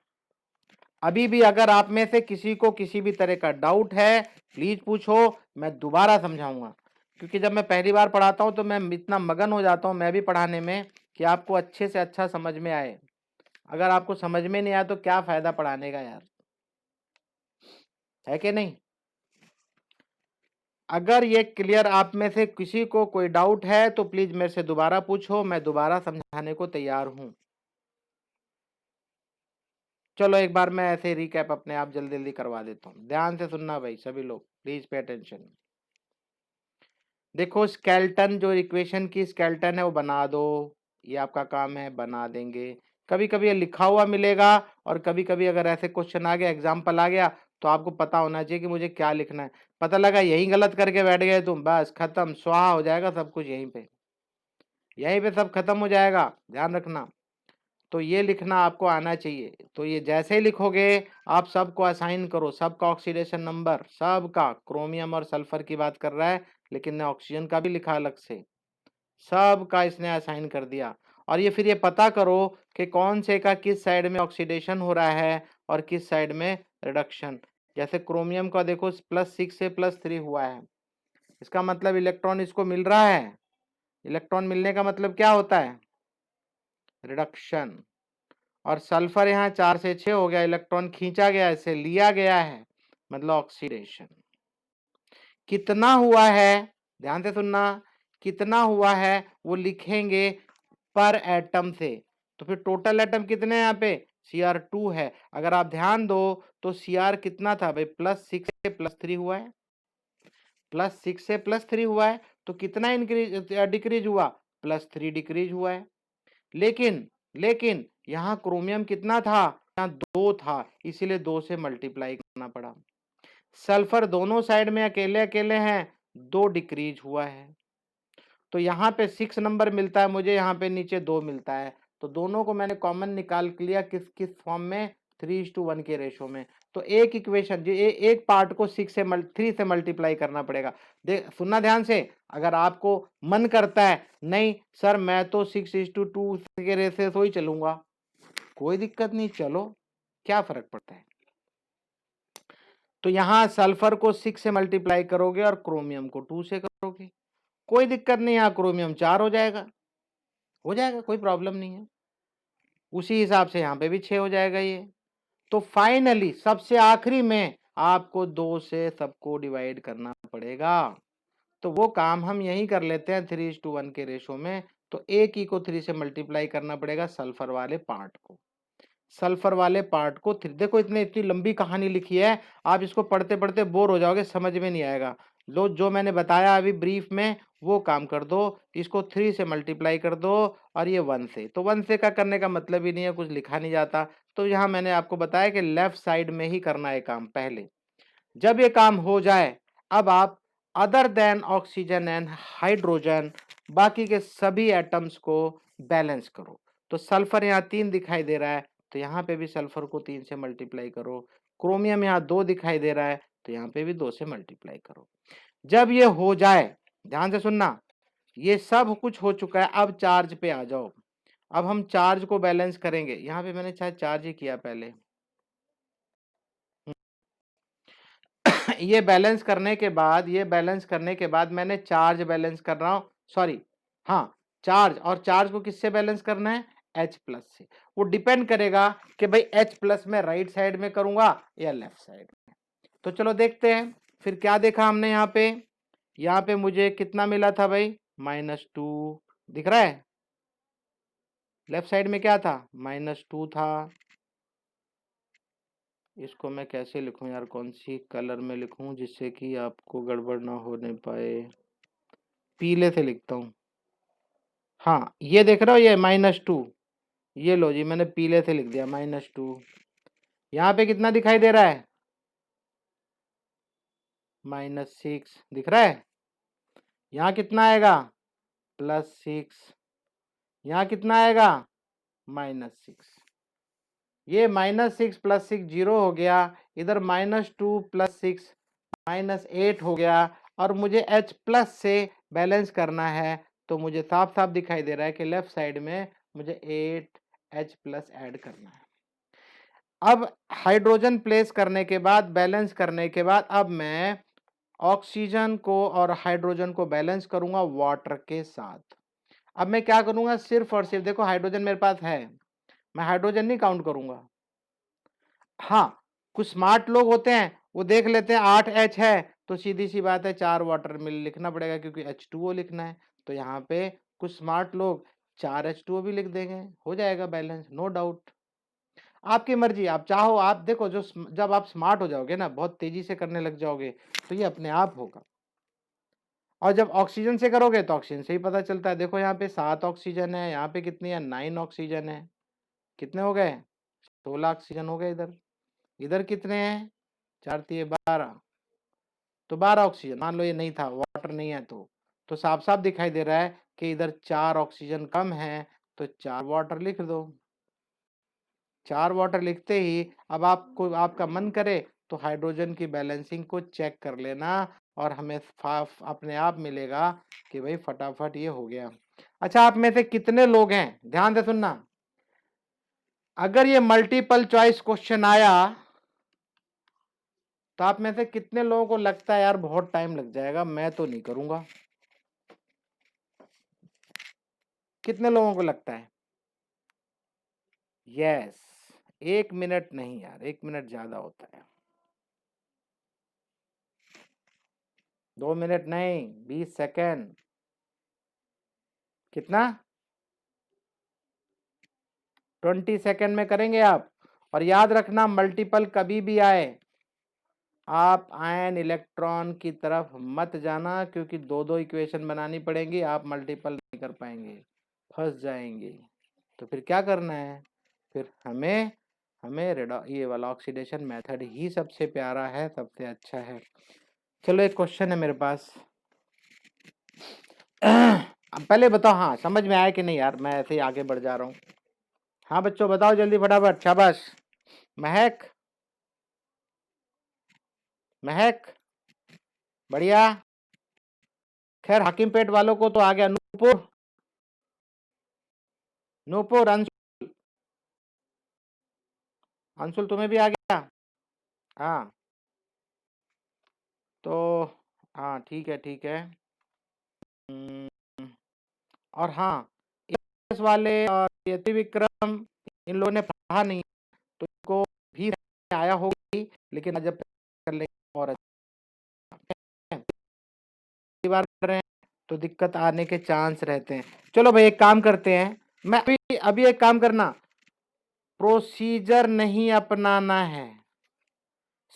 अभी भी अगर आप में से किसी को किसी भी तरह का डाउट है प्लीज पूछो, मैं दोबारा समझाऊंगा, क्योंकि जब मैं पहली बार पढ़ाता हूं तो मैं इतना मगन हो जाता हूं मैं भी पढ़ाने में कि आपको अच्छे से अच्छा समझ में आए। अगर आपको समझ में नहीं आया तो क्या फायदा पढ़ाने का यार, है कि नहीं। अगर ये क्लियर आप में से किसी को कोई डाउट है तो प्लीज मेरे से दोबारा पूछो, मैं दोबारा समझाने को तैयार हूं। चलो एक बार मैं ऐसे रिकैप अपने आप जल्दी जल्दी करवा देता हूं, ध्यान से सुनना भाई सभी लोग, प्लीज पे अटेंशन। देखो स्केलेटन, जो इक्वेशन की स्केलेटन है वो बना दो, ये आपका काम है, बना देंगे। कभी कभी ये लिखा हुआ मिलेगा और कभी कभी अगर ऐसे क्वेश्चन आ गया, एग्जाम्पल आ गया, तो आपको पता होना चाहिए कि मुझे क्या लिखना है। पता लगा यही गलत करके बैठ गए तुम, बस खत्म, स्वाहा हो जाएगा सब कुछ, यहीं पे सब खत्म हो जाएगा, ध्यान रखना। तो ये लिखना आपको आना चाहिए। तो ये जैसे ही लिखोगे आप सबको असाइन करो, सबका ऑक्सीडेशन नंबर, सबका, क्रोमियम और सल्फर की बात कर रहा है लेकिन ऑक्सीजन का भी लिखा अलग से, सबका इसने असाइन कर दिया। और ये फिर ये पता करो कि कौन से का किस साइड में ऑक्सीडेशन हो रहा है और किस साइड में रिडक्शन। जैसे क्रोमियम का देखो +6 से +3 हुआ है, इसका मतलब इलेक्ट्रॉन इसको मिल रहा है, इलेक्ट्रॉन मिलने का मतलब क्या होता है, रिडक्शन। और सल्फर यहाँ 4 से 6 हो गया, इलेक्ट्रॉन खींचा गया, इसे लिया गया है, मतलब ऑक्सीडेशन। कितना हुआ है, ध्यान से सुनना, कितना हुआ है वो लिखेंगे पर एटम से। तो फिर टोटल एटम कितने हैं यहाँ पे, Cr2 है। अगर आप ध्यान दो तो Cr कितना था भाई, +6 से +3 हुआ है, +6 से +3 हुआ है, तो कितना इंक्रीज डिक्रीज हुआ, +3 डिक्रीज हुआ है। लेकिन लेकिन यहाँ क्रोमियम कितना था, यहाँ 2 था, इसीलिए 2 से मल्टीप्लाई करना पड़ा। सल्फर दोनों साइड में अकेले अकेले हैं, 2 डिक्रीज हुआ है। तो यहाँ पे 6 नंबर मिलता है मुझे, यहाँ पे नीचे 2 मिलता है, तो दोनों को मैंने कॉमन निकाल लिया, किस किस फॉर्म में, 3:1 के रेशो में। तो एक इक्वेशन जो एक पार्ट को 3 से मल्टीप्लाई करना पड़ेगा। सुनना ध्यान से, अगर आपको मन करता है नहीं सर मैं तो 6:2 के रेशो ही चलूंगा, कोई दिक्कत नहीं, चलो क्या फर्क पड़ता है। तो यहाँ सल्फर को 6 से मल्टीप्लाई करोगे और क्रोमियम को 2 से करोगे, कोई दिक्कत नहीं, यहाँ क्रोमियम 4 हो जाएगा, कोई प्रॉब्लम नहीं है। उसी हिसाब से यहाँ पे भी 6 हो जाएगा ये। तो फाइनली सबसे आखिरी में आपको 2 से सबको डिवाइड करना पड़ेगा। तो वो काम हम यही कर लेते हैं 3:1 के रेशो में। तो एक ही को 3 से मल्टीप्लाई करना पड़ेगा सल्फर वाले पार्ट को, सल्फर वाले पार्ट को 3। देखो इतनी लंबी कहानी लिखी है, आप इसको पढ़ते पढ़ते बोर हो जाओगे, समझ में नहीं आएगा। जो मैंने बताया अभी ब्रीफ में वो काम कर दो, इसको 3 से मल्टीप्लाई कर दो और ये 1 से, तो 1 से का करने का मतलब ही नहीं है, कुछ लिखा नहीं जाता। तो यहाँ मैंने आपको बताया कि लेफ्ट साइड में ही करना है काम पहले। जब ये काम हो जाए अब आप other than oxygen and hydrogen बाकी के सभी एटम्स को बैलेंस करो। तो सल्फर यहाँ 3 दिखाई दे रहा है, तो यहाँ पे भी सल्फर को 3 से मल्टीप्लाई करो। क्रोमियम यहाँ 2 दिखाई दे रहा है, तो यहाँ पे भी 2 से मल्टीप्लाई करो। जब ये हो जाए, ध्यान से सुनना, ये सब कुछ हो चुका है, अब चार्ज पे आ जाओ। अब हम चार्ज को बैलेंस करेंगे, यहाँ पे मैंने शायद चार्ज ही किया पहले। ये बैलेंस करने के बाद मैंने चार्ज बैलेंस कर रहा हूं, सॉरी, हाँ, चार्ज, और चार्ज को किससे बैलेंस करना है, H प्लस से। वो डिपेंड करेगा कि भाई H प्लस में राइट साइड में करूंगा या लेफ्ट साइड में। तो चलो देखते हैं फिर क्या देखा हमने यहाँ पे मुझे कितना मिला था भाई, -2 दिख रहा है, लेफ्ट साइड में क्या था, -2 था। इसको मैं कैसे लिखूं यार, कौन सी कलर में लिखूं जिससे कि आपको गड़बड़ ना होने पाए, पीले से लिखता हूँ। हाँ ये देख रहे हो, ये -2, ये लो जी मैंने पीले से लिख दिया -2। यहाँ पे कितना दिखाई दे रहा है, -6 दिख रहा है। यहाँ कितना आएगा +6, यहाँ कितना आएगा -6। ये -6 + 6 0 हो गया, इधर -2 + 6 -8 हो गया, और मुझे H प्लस से बैलेंस करना है, तो मुझे साफ साफ दिखाई दे रहा है कि लेफ्ट साइड में मुझे 8H प्लस ऐड करना है। अब हाइड्रोजन प्लेस करने के बाद, बैलेंस करने के बाद, अब मैं ऑक्सीजन को और हाइड्रोजन को बैलेंस करूंगा वाटर के साथ। अब मैं क्या करूंगा, सिर्फ और सिर्फ देखो हाइड्रोजन मेरे पास है, मैं हाइड्रोजन नहीं काउंट करूंगा। हाँ, कुछ स्मार्ट लोग होते हैं, वो देख लेते हैं 8H है तो सीधी सी बात है 4 वाटर मिल लिखना पड़ेगा, क्योंकि H2O लिखना है। तो यहाँ पे कुछ स्मार्ट लोग 4 H2O भी लिख देंगे, हो जाएगा बैलेंस, नो डाउट। आपकी मर्जी, आप चाहो, आप देखो जब आप स्मार्ट हो जाओगे ना, बहुत तेजी से करने लग जाओगे, तो ये अपने आप होगा। और जब ऑक्सीजन से करोगे तो ऑक्सीजन से ही पता चलता है। देखो यहाँ पे 7 ऑक्सीजन है, यहाँ पे कितनी है 9 ऑक्सीजन है, कितने हो गए 16 ऑक्सीजन हो गए। इधर इधर कितने हैं 4 × 12, तो 12 ऑक्सीजन। मान लो ये नहीं था, वाटर नहीं है, तो साफ साफ दिखाई दे रहा है कि इधर 4 ऑक्सीजन कम है, तो 4 वाटर लिख दो। 4 वाटर लिखते ही अब आपको, आपका मन करे तो हाइड्रोजन की बैलेंसिंग को चेक कर लेना, और हमें अपने आप मिलेगा कि भाई फटाफट ये हो गया। अच्छा, आप में से कितने लोग हैं, ध्यान से सुनना, अगर ये मल्टीपल चॉइस क्वेश्चन आया तो आप में से कितने लोगों को लगता है यार बहुत टाइम लग जाएगा, मैं तो नहीं करूंगा? कितने लोगों को लगता है? यस, 1 मिनट नहीं यार, 1 मिनट ज्यादा होता है। 2 मिनट नहीं, 20 सेकेंड। कितना? 20 सेकेंड में करेंगे आप। और याद रखना, मल्टीपल कभी भी आए, आप आयन इलेक्ट्रॉन की तरफ मत जाना, क्योंकि 2-2 इक्वेशन बनानी पड़ेंगी, आप मल्टीपल नहीं कर पाएंगे, फंस जाएंगे। तो फिर क्या करना है, फिर हमें ये वाला ऑक्सीडेशन मेथड ही सबसे प्यारा है, सबसे अच्छा है। चलो एक क्वेश्चन है मेरे पास। पहले बताओ, हाँ समझ में आया कि नहीं यार, मैं ऐसे ही आगे बढ़ जा रहा हूँ। हाँ बच्चों बताओ जल्दी फटाफट, शाबाश। महक, महक, बढ़िया। खैर हकीमपेट वालों को तो आ गया। नूपुर, नूपुर, अंशुल, अंशुल तुम्हें भी आ गया? हाँ तो हाँ ठीक है, ठीक है। और हाँ, इस वाले और ये त्रिविक्रम, इन लोगों ने पढ़ा नहीं, तो इनको भी आया होगी, लेकिन जब कर लेंगे और बार कर रहे हैं तो दिक्कत आने के चांस रहते हैं। चलो भाई एक काम करते हैं, मैं अभी एक काम करना, प्रोसीजर नहीं अपनाना है,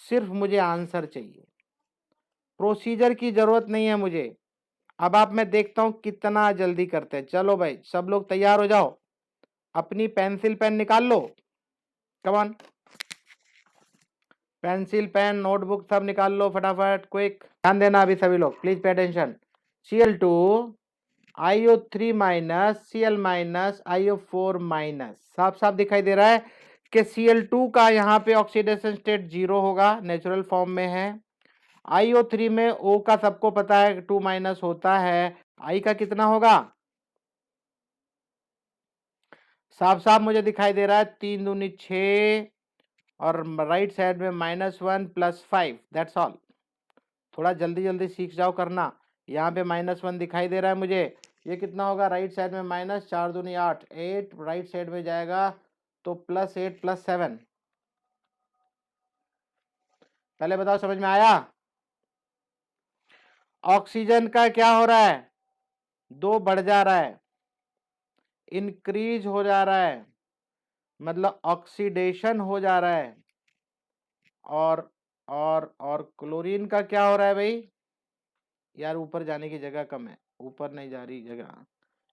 सिर्फ मुझे आंसर चाहिए, प्रोसीजर की जरूरत नहीं है मुझे। अब आप, मैं देखता हूं कितना जल्दी करते हैं। चलो भाई सब लोग तैयार हो जाओ, अपनी पेंसिल पेन निकाल लो, come on, pencil pen notebook सब निकाल लो फटाफट, क्विक। ध्यान देना अभी सभी लोग, please pay attention. Cl2 IO3 minus Cl minus IO4 minus, साफ साफ दिखाई दे रहा है कि Cl2 का यहाँ पे ऑक्सीडेशन स्टेट 0 होगा, नेचुरल फॉर्म में है। IO3 में O का सबको पता है 2 माइनस होता है, I का कितना होगा? साफ साफ मुझे दिखाई दे रहा है 3 दूनी 6, और राइट साइड में -1 + 5, दैट्स ऑल। थोड़ा जल्दी जल्दी सीख जाओ करना। यहाँ पे -1 दिखाई दे रहा है मुझे, ये कितना होगा राइट साइड में, -4 दूनी 8, 8 राइट साइड में जाएगा, तो +8 + 7। पहले बताओ समझ में आया? ऑक्सीजन का क्या हो रहा है, 2 बढ़ जा रहा है, इंक्रीज हो जा रहा है, मतलब ऑक्सीडेशन हो जा रहा है। और क्लोरीन का क्या हो रहा है भाई? यार ऊपर जाने की जगह कम है, ऊपर नहीं जा रही जगह।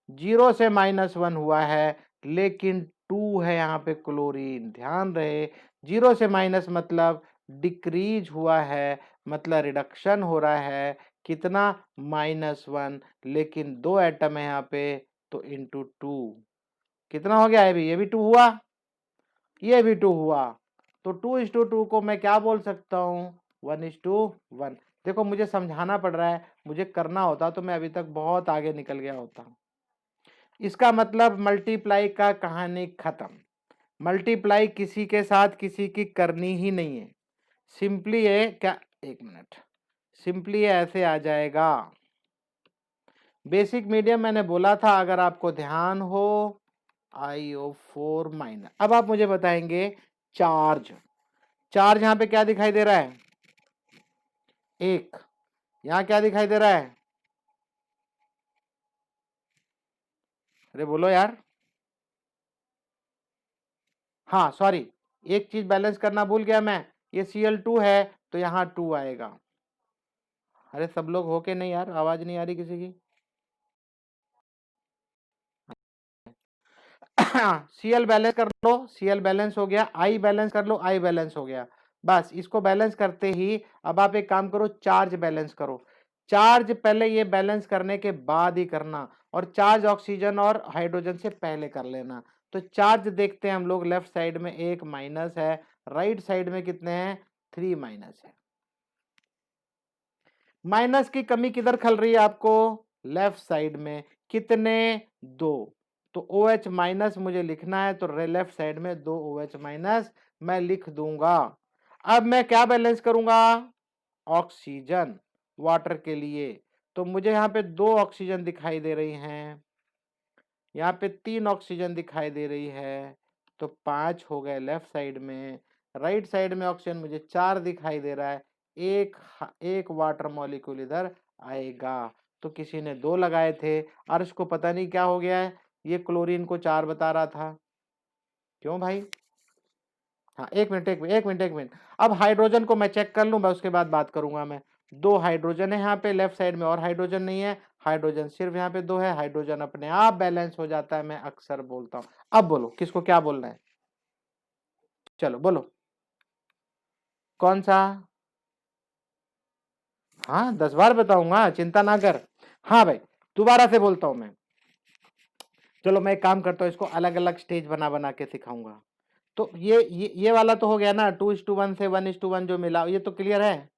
0 से -1 हुआ है, लेकिन 2 है यहाँ पे क्लोरीन, ध्यान रहे 0 से माइनस मतलब डिक्रीज हुआ है, मतलब रिडक्शन हो रहा है कितना, -1, लेकिन 2 एटम है यहाँ पे तो इंटू 2 कितना हो गया, ये भी 2 हुआ, ये भी 2 हुआ, तो 2:2 को मैं क्या बोल सकता हूँ, 1:1। देखो मुझे समझाना पड़ रहा है, मुझे करना होता तो मैं अभी तक बहुत आगे निकल गया होता। इसका मतलब मल्टीप्लाई का कहानी खत्म। मल्टीप्लाई किसी के साथ किसी की करनी ही नहीं है, सिंपली है क्या, एक मिनट, सिंपली ऐसे आ जाएगा। बेसिक मीडियम मैंने बोला था, अगर आपको ध्यान हो, IO4-। अब आप मुझे बताएंगे चार्ज, चार्ज यहाँ पे क्या दिखाई दे रहा है, 1, यहाँ क्या दिखाई दे रहा है, अरे बोलो यार, हाँ सॉरी, एक चीज बैलेंस करना भूल गया मैं, ये Cl2 है तो यहाँ 2 आएगा। अरे सब लोग हो के नहीं यार, आवाज नहीं आ रही किसी की। Cl बैलेंस कर लो, Cl बैलेंस हो गया, I बैलेंस कर लो, I बैलेंस हो गया। बस इसको बैलेंस करते ही अब आप एक काम करो, चार्ज बैलेंस करो। चार्ज पहले ये बैलेंस करने के बाद ही करना, और चार्ज ऑक्सीजन और हाइड्रोजन से पहले कर लेना। तो चार्ज देखते हैं हम लोग, लेफ्ट साइड में 1 माइनस है, राइट साइड में कितने हैं, 3 माइनस है। माइनस की कमी किधर खल रही है आपको, लेफ्ट साइड में, कितने, 2। तो OH माइनस मुझे लिखना है, तो लेफ्ट साइड में 2 OH माइनस मैं लिख दूंगा। अब मैं क्या बैलेंस करूंगा, ऑक्सीजन, वाटर के लिए। तो मुझे यहाँ पे 2 ऑक्सीजन दिखाई दे रही हैं, यहाँ पे 3 ऑक्सीजन दिखाई दे रही है, तो 5 हो गए लेफ्ट साइड में। राइट साइड में ऑक्सीजन मुझे 4 दिखाई दे रहा है, एक वाटर मॉलिक्यूल इधर आएगा। तो किसी ने 2 लगाए थे, अर्श को पता नहीं क्या हो गया है, ये क्लोरीन को 4 बता रहा था, क्यों भाई। हाँ एक मिनट, अब हाइड्रोजन को मैं चेक कर लूं, मैं उसके बाद बात करूंगा मैं। 2 हाइड्रोजन है यहाँ पे लेफ्ट साइड में, और हाइड्रोजन नहीं है, हाइड्रोजन सिर्फ यहाँ पे 2 है, हाइड्रोजन अपने आप बैलेंस हो जाता है, मैं अक्सर बोलता हूँ। अब बोलो किसको क्या बोलना है, चलो बोलो, कौन सा, हाँ 10 बार बताऊंगा, चिंता ना कर। हाँ भाई, दोबारा से बोलता हूं मैं, चलो मैं एक काम करता हूँ, इसको अलग अलग स्टेज बना बना के सिखाऊंगा। तो ये वाला तो हो गया ना, 2:1 से 1:1 जो मिला, ये तो क्लियर है।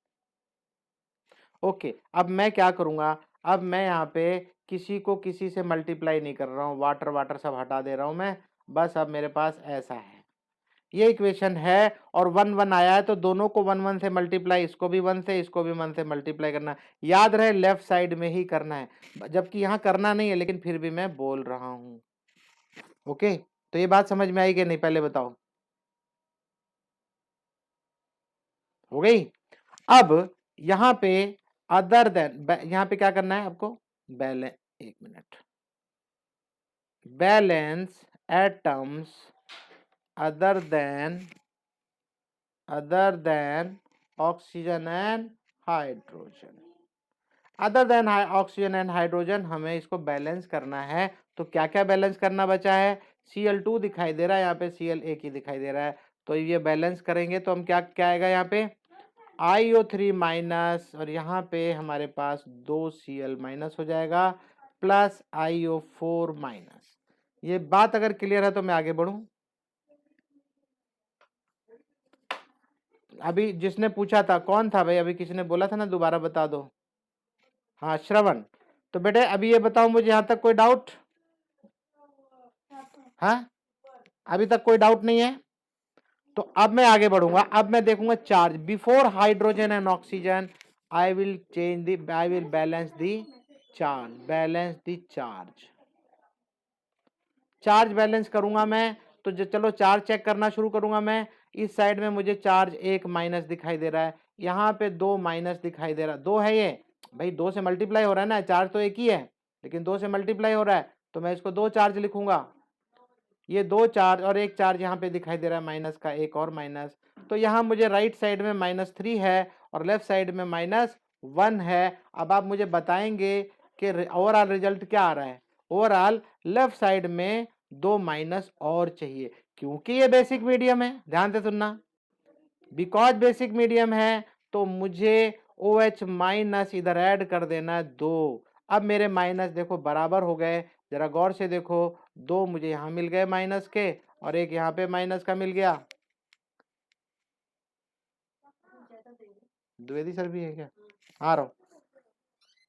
ओके, अब मैं क्या करूंगा, अब मैं यहाँ पे किसी को किसी से मल्टीप्लाई नहीं कर रहा हूँ, वाटर वाटर सब हटा दे रहा हूँ मैं, बस अब मेरे पास ऐसा है, ये इक्वेशन है, और 1 1 आया है, तो दोनों को 1 1 से मल्टीप्लाई, इसको भी 1 से, इसको भी 1 से मल्टीप्लाई करना है। याद रहे लेफ्ट साइड में ही करना है, जबकि यहाँ करना नहीं है, लेकिन फिर भी मैं बोल रहा हूँ। ओके, तो ये बात समझ में आई कि नहीं, पहले बताओ, हो गई। अब यहाँ पे अदर देन, यहाँ पे क्या करना है आपको, बैलेंस, एक minute, balance atoms other than oxygen and hydrogen, other than oxygen and hydrogen, हमें इसको बैलेंस करना है। तो क्या क्या बैलेंस करना बचा है, Cl2 दिखाई दे रहा है, यहाँ पे Cl एक ही दिखाई दे रहा है, तो ये बैलेंस करेंगे तो हम क्या क्या आएगा, यहाँ पे IO3 माइनस, और यहाँ पे हमारे पास 2 Cl माइनस हो जाएगा, प्लस IO4 माइनस। ये बात अगर क्लियर है तो मैं आगे बढ़ूं। अभी जिसने पूछा था कौन था भाई, अभी किसी ने बोला था ना, दोबारा बता दो। हाँ श्रवण, तो बेटे अभी ये बताओ मुझे, यहाँ तक कोई डाउट, हाँ अभी तक कोई डाउट नहीं है, तो अब मैं आगे बढ़ूंगा, अब मैं देखूंगा charge before hydrogen and oxygen, I will balance the charge, charge balance करूंगा मैं, तो चलो चार्ज चेक करना शुरू करूंगा मैं। इस साइड में मुझे चार्ज 1 माइनस दिखाई दे रहा है, यहाँ पे 2 माइनस दिखाई दे रहा है, 2 है ये भाई, 2 से मल्टीप्लाई हो रहा है ना, चार्ज तो एक ही है, लेकिन 2 से मल्टीप्लाई हो रहा है, तो मैं इसको 2 चार्ज लिखूंगा, ये 2 चार्ज, और एक चार्ज यहाँ पे दिखाई दे रहा है माइनस का, एक और माइनस, तो यहाँ मुझे राइट साइड में -3 है, और लेफ्ट साइड में -1 है। अब आप मुझे बताएंगे कि ओवरऑल रिजल्ट क्या आ रहा है, ओवरऑल लेफ्ट साइड में 2 माइनस और चाहिए, क्योंकि ये बेसिक मीडियम है, ध्यान से सुनना, बिकॉज बेसिक मीडियम है, तो मुझे OH माइनस इधर ऐड कर देना है 2। अब मेरे माइनस देखो बराबर हो गए, जरा गौर से देखो, 2 मुझे यहाँ मिल गए माइनस के और एक यहाँ पे माइनस का मिल गया। द्विवेदी सर भी है क्या? आ रहा हूँ।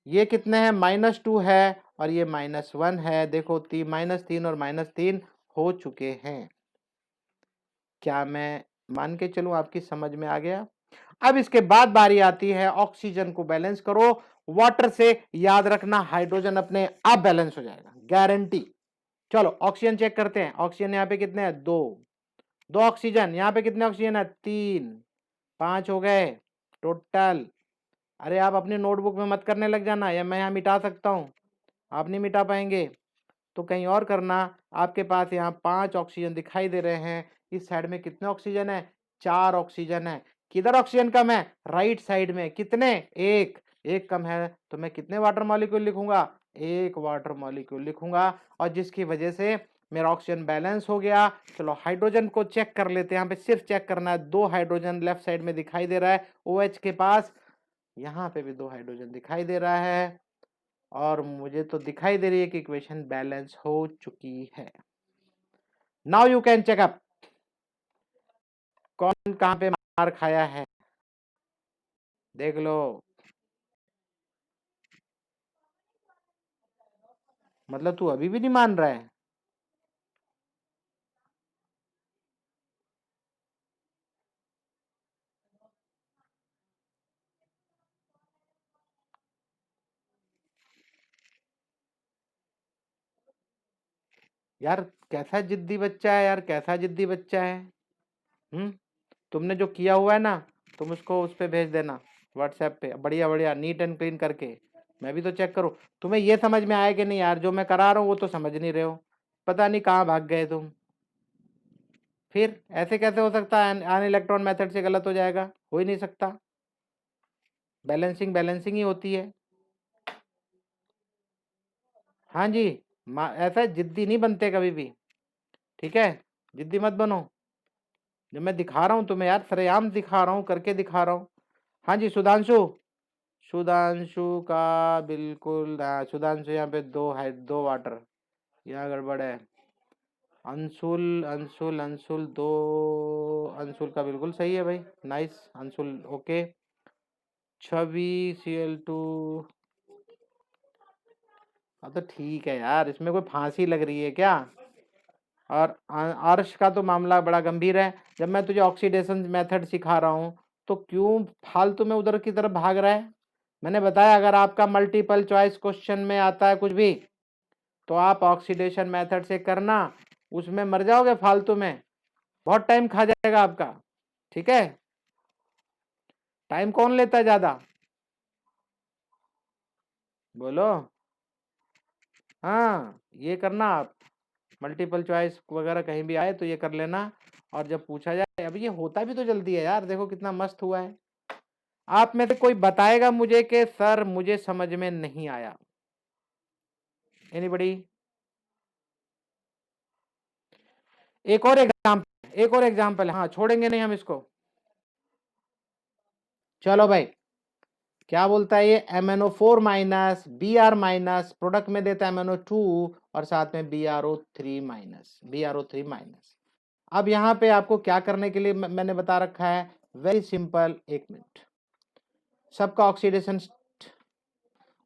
ये कितने हैं? -2 है और ये -1 है। देखो -3 और -3 हो चुके हैं। क्या मैं मान के चलूं आपकी समझ में आ गया? अब इसके बाद बारी आती है ऑक्सीजन को बैलेंस करो। वाटर से याद रखना हाइड्रोजन अपने आप बैलेंस हो जाएगा, गारंटी। चलो ऑक्सीजन चेक करते हैं। ऑक्सीजन यहाँ पे कितने हैं? 2 ऑक्सीजन। यहाँ पे कितने ऑक्सीजन है? 3, 5 हो गए टोटल। अरे आप अपनी नोटबुक में मत करने लग जाना, या मैं यहाँ मिटा सकता हूँ, आप नहीं मिटा पाएंगे तो कहीं और करना। आपके पास यहाँ 5 ऑक्सीजन दिखाई दे रहे हैं। इस साइड में कितने ऑक्सीजन है? 4 ऑक्सीजन है। किधर ऑक्सीजन कम है? राइट साइड में। कितने? एक कम है, तो मैं कितने वाटर मॉलिक्यूल लिखूंगा? 1 वाटर मॉलिक्यूल लिखूंगा, और जिसकी वजह से मेरा ऑक्सीजन बैलेंस हो गया। चलो हाइड्रोजन को चेक कर लेते हैं। यहाँ पे सिर्फ चेक करना है, 2 हाइड्रोजन लेफ्ट साइड में दिखाई दे रहा है OH के पास। यहाँ पे भी 2 हाइड्रोजन दिखाई दे रहा है, और मुझे तो दिखाई दे रही है कि इक्वेशन बैलेंस हो चुकी है। Now you can check up कौन कहां पे मार खाया है, देख लो। मतलब तू अभी भी नहीं मान रहा है? यार कैसा जिद्दी बच्चा है यार, कैसा जिद्दी बच्चा है। तुमने जो किया हुआ है ना, तुम उसको उस पे भेज देना व्हाट्सएप पे, बढ़िया बढ़िया नीट एंड क्लीन करके। मैं भी तो चेक करूँ। तुम्हें ये समझ में आया कि नहीं यार? जो मैं करा रहा हूँ वो तो समझ नहीं रहे हो। पता नहीं कहाँ भाग गए तुम। फिर ऐसे कैसे हो सकता है? अन इलेक्ट्रॉन मेथड से गलत हो जाएगा? हो ही नहीं सकता। बैलेंसिंग बैलेंसिंग ही होती है। हाँ जी। ऐसा जिद्दी नहीं बनते कभी भी, ठीक है? जिद्दी मत बनो। जब मैं दिखा रहा हूँ तुम्हें यार, सरेआम दिखा रहा हूँ, करके दिखा रहा हूँ। हाँ जी सुधांशु। सुधांशु का बिल्कुल, हाँ सुधांशु यहाँ पे 2 है, 2 वाटर। यहाँ गड़बड़ है। अंशुल अंशुल अंशुल 2, अंशुल का बिल्कुल सही है भाई, नाइस अंशुल, ओके। छवि Cl2। अब तो ठीक है यार, इसमें कोई फांसी लग रही है क्या? और अर्श का तो मामला बड़ा गंभीर है। जब मैं तुझे ऑक्सीडेशन मेथड सिखा रहा हूँ तो क्यों फालतू में उधर की तरफ भाग रहा है? मैंने बताया अगर आपका मल्टीपल चॉइस क्वेश्चन में आता है कुछ भी, तो आप ऑक्सीडेशन मेथड से करना, उसमें मर जाओगे फालतू में, बहुत टाइम खा जाएगा आपका, ठीक है? टाइम कौन लेता है ज्यादा? बोलो। हाँ ये करना आप, मल्टीपल चॉइस वगैरह कहीं भी आए तो ये कर लेना। और जब पूछा जाए, अब ये होता भी तो जल्दी है यार, देखो कितना मस्त हुआ है। आप में से कोई बताएगा मुझे कि सर मुझे समझ में नहीं आया? एनीबडी? एक और एग्जांपल, हाँ छोड़ेंगे नहीं हम इसको। चलो भाई, क्या बोलता है ये? MnO4 minus Br minus, product में देता है MnO2 और साथ में BrO3 माइनस। अब यहाँ पे आपको क्या करने के लिए मैंने बता रखा है, वेरी सिंपल। 1 मिनट, सबका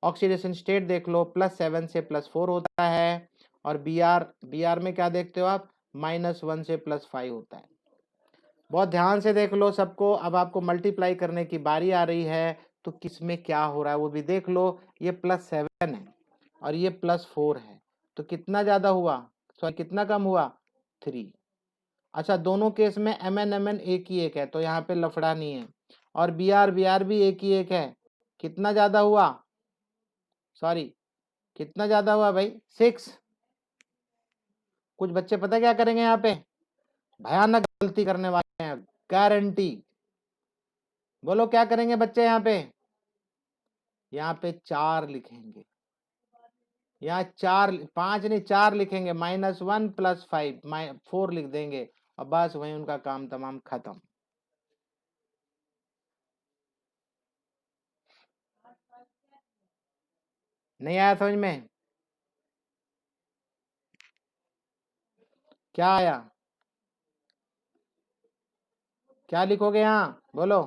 ऑक्सीडेशन स्टेट देख लो, +7 से +4 होता है, और Br में क्या देखते हो आप? -1 से +5 होता है। बहुत ध्यान से देख लो सबको। अब आपको मल्टीप्लाई करने की बारी आ रही है, तो किस में क्या हो रहा है वो भी देख लो। ये +7 है और ये +4 है, तो कितना ज्यादा हुआ? सॉरी कितना कम हुआ? 3। अच्छा दोनों केस में Mn एक ही एक है, तो यहाँ पे लफड़ा नहीं है। और Br भी एक ही एक है, कितना ज्यादा हुआ? सॉरी कितना ज्यादा हुआ भाई? 6। कुछ बच्चे पता क्या करेंगे यहाँ पे? भयानक गलती करने वाले हैं, गारंटी। बोलो क्या करेंगे बच्चे यहाँ पे? यहाँ पे 4 लिखेंगे। यहाँ 4, 5 नहीं 4 लिखेंगे। -1 +5 4 लिख देंगे, और बस वही उनका काम तमाम खत्म। नहीं आया समझ में? क्या आया? क्या लिखोगे यहाँ बोलो?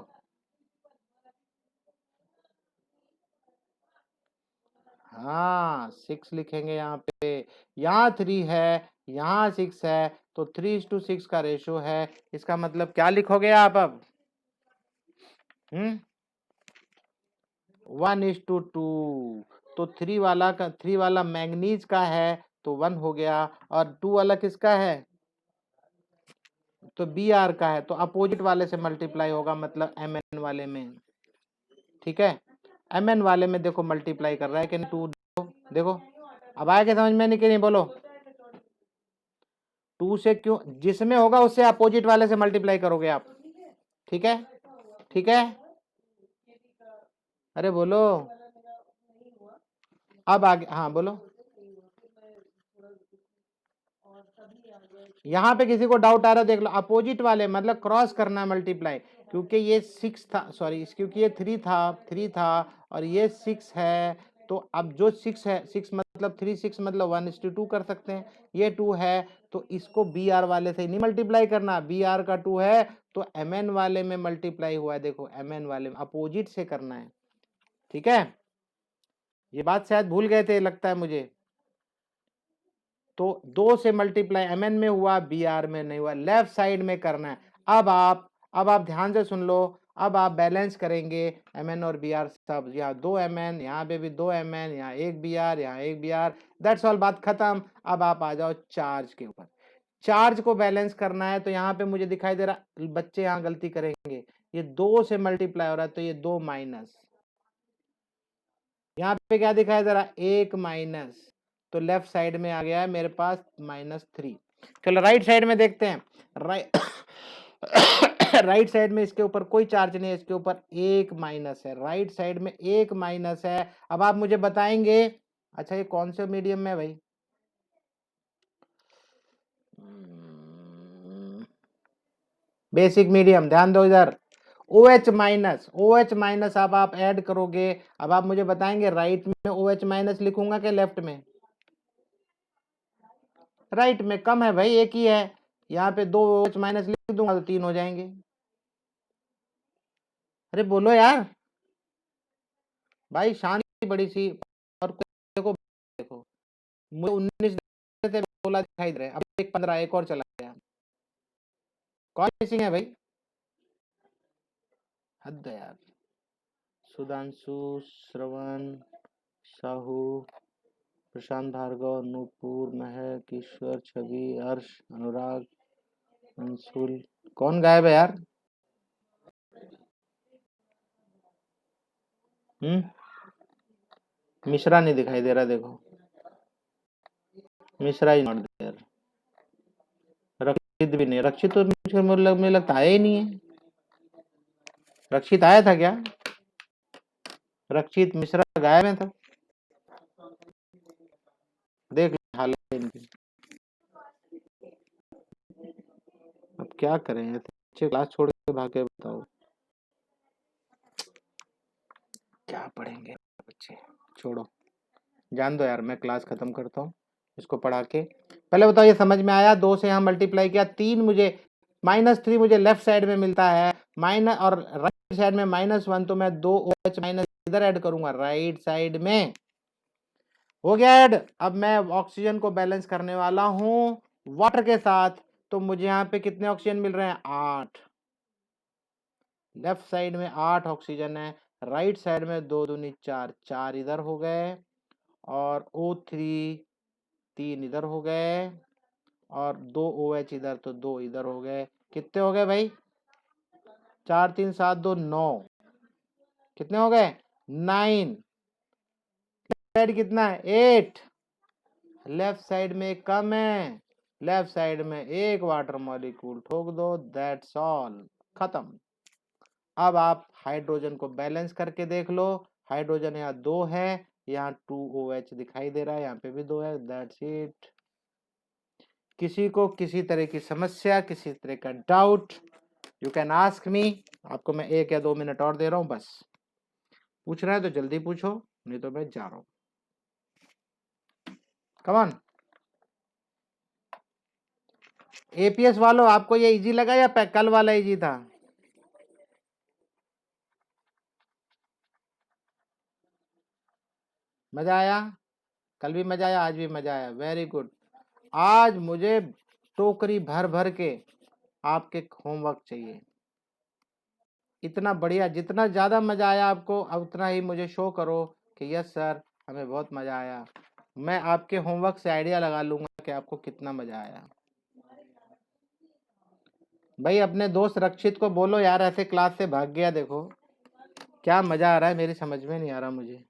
हाँ 6 लिखेंगे यहाँ पे। यहाँ 3 है, यहाँ 6 है, तो 3:6 का रेशो है। इसका मतलब क्या लिखोगे आप अब? 1:2। तो 3 वाला मैंगनीज का है तो 1 हो गया, और 2 वाला किसका है? तो बी आर का है, तो अपोजिट वाले से मल्टीप्लाई होगा, मतलब एम एन वाले में। ठीक है, एम एन वाले में देखो मल्टीप्लाई कर रहा है कि नहीं? 2 देखो अब आया क्या समझ में? नहीं कि नहीं बोलो? 2 से क्यों? जिसमें होगा उससे अपोजिट वाले से मल्टीप्लाई करोगे आप। ठीक है, ठीक है, अरे बोलो अब आगे। हाँ बोलो। यहाँ पे किसी को डाउट आ रहा है देख लो, अपोजिट वाले मतलब क्रॉस करना मल्टीप्लाई, क्योंकि ये 6 था, सॉरी, क्योंकि ये 3 था और ये 6 है। तो अब जो 6 है, 6 मतलब 3 6 मतलब 1:2 कर सकते हैं। ये 2 है तो इसको बी आर वाले से नहीं मल्टीप्लाई करना, बी आर का 2 है तो एम एन वाले में मल्टीप्लाई हुआ है। देखो एम एन वाले में अपोजिट से करना है। ठीक है, ये बात शायद भूल गए थे लगता है मुझे। तो 2 से मल्टीप्लाई एम एन में हुआ, बी आर में नहीं हुआ, लेफ्ट साइड में करना है। अब आप ध्यान से सुन लो। अब आप बैलेंस करेंगे एम एन और बी आर सब, यहाँ 2 एम एन, यहाँ पे भी 2 एम एन, यहाँ 1 बी आर, यहाँ 1 बी आर, दैट्स ऑल, बात खत्म। अब आप आ जाओ चार्ज के ऊपर। चार्ज को बैलेंस करना है तो यहाँ पे मुझे दिखाई दे रहा, बच्चे यहाँ गलती करेंगे, ये 2 से मल्टीप्लाई हो रहा है तो ये 2 माइनस, यहाँ पे क्या दिखाई दे रहा है? 1 माइनस, तो लेफ्ट साइड में आ गया है मेरे पास -3। चलो राइट साइड में देखते हैं। राइट राइट साइड में इसके ऊपर कोई चार्ज नहीं है, इसके ऊपर 1 माइनस है, राइट साइड में 1 माइनस है। अब आप मुझे बताएंगे, अच्छा ये कौन से मीडियम में है भाई? बेसिक मीडियम, ध्यान दो इधर। ओ एच माइनस अब आप ऐड करोगे। अब आप मुझे बताएंगे राइट में ओ एच माइनस लिखूंगा कि लेफ्ट में? राइट में कम है भाई, एक ही है। यहाँ पे 2 OH माइनस लिख दूंगा तो 3 हो जाएंगे। अरे बोलो यार भाई, शांति बड़ी सी। और देखो देखो, मुझे 19 से बोला दिखाई दे रहा है, अब एक 15 एक और चला गया। कौन मिसिंग है भाई? हद है यार। सुधांशु, श्रवण, साहू, प्रशांत भार्गव, नूपुर, महक, ईश्वर, छवि, हर्ष, अनुराग, अंशुल। कौन गायब है यार? मिश्रा नहीं दिखाई दे रहा, देखो मिश्रा इज नॉट देयर। रक्षित भी नहीं, रक्षित तो मुझे लगता आया ही नहीं है। रक्षित आया था क्या? रक्षित मिश्रा गायब है था, देख हालत इनकी। अब क्या करें, अच्छे क्लास छोड़ के भाग के, बताओ क्या पढ़ेंगे बच्चे। छोड़ो, जान दो यार, मैं क्लास खत्म करता हूँ इसको पढ़ा के। पहले बताओ ये समझ में आया? 2 से यहाँ मल्टीप्लाई किया, 3 मुझे -3 मुझे लेफ्ट साइड में मिलता है, माइनस और राइट साइड में -1, तो मैं 2 OH माइनस इधर ऐड करूंगा राइट साइड में। हो गया ऐड। अब मैं ऑक्सीजन को बैलेंस करने वाला हूं वाटर के साथ, तो मुझे यहाँ पे कितने ऑक्सीजन मिल रहे हैं? 8। लेफ्ट साइड में 8 ऑक्सीजन है, राइट साइड में 2 दूनी 4, 4 इधर हो गए, और O3 3 इधर हो गए, और 2 OH इधर, तो 2 इधर हो गए। कितने हो गए भाई? 4 3 7 2 9। कितने हो गए? 9। साइड कितना है? 8। लेफ्ट साइड में कम है, लेफ्ट साइड में एक वाटर मॉलिक्यूल ठोक दो, दैट्स ऑल, खत्म। अब आप हाइड्रोजन को बैलेंस करके देख लो। हाइड्रोजन यहाँ 2 है, यहाँ 2OH दिखाई दे रहा है, यहाँ पे भी 2 है, दैट्स इट। किसी को किसी तरह की समस्या, किसी तरह का doubt, you can ask me. आपको मैं 1 या 2 मिनट और दे रहा हूँ, बस पूछ रहा है तो जल्दी पूछो, नहीं तो मैं जा रहा हूँ। Come on. एपीएस वालों, आपको ये इजी लगा या कल वाला इजी था? मजा आया? कल भी मजा आया, आज भी मजा आया, वेरी गुड। आज मुझे टोकरी भर भर के आपके होमवर्क चाहिए, इतना बढ़िया। जितना ज़्यादा मज़ा आया आपको, उतना ही मुझे शो करो कि यस सर, हमें बहुत मज़ा आया। मैं आपके होमवर्क से आइडिया लगा लूँगा कि आपको कितना मज़ा आया। भाई अपने दोस्त रक्षित को बोलो यार, ऐसे क्लास से भाग गया, देखो क्या मज़ा आ रहा है, मेरी समझ में नहीं आ रहा मुझे।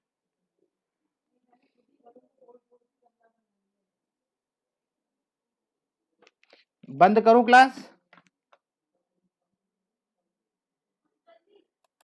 बंद करूँ क्लास?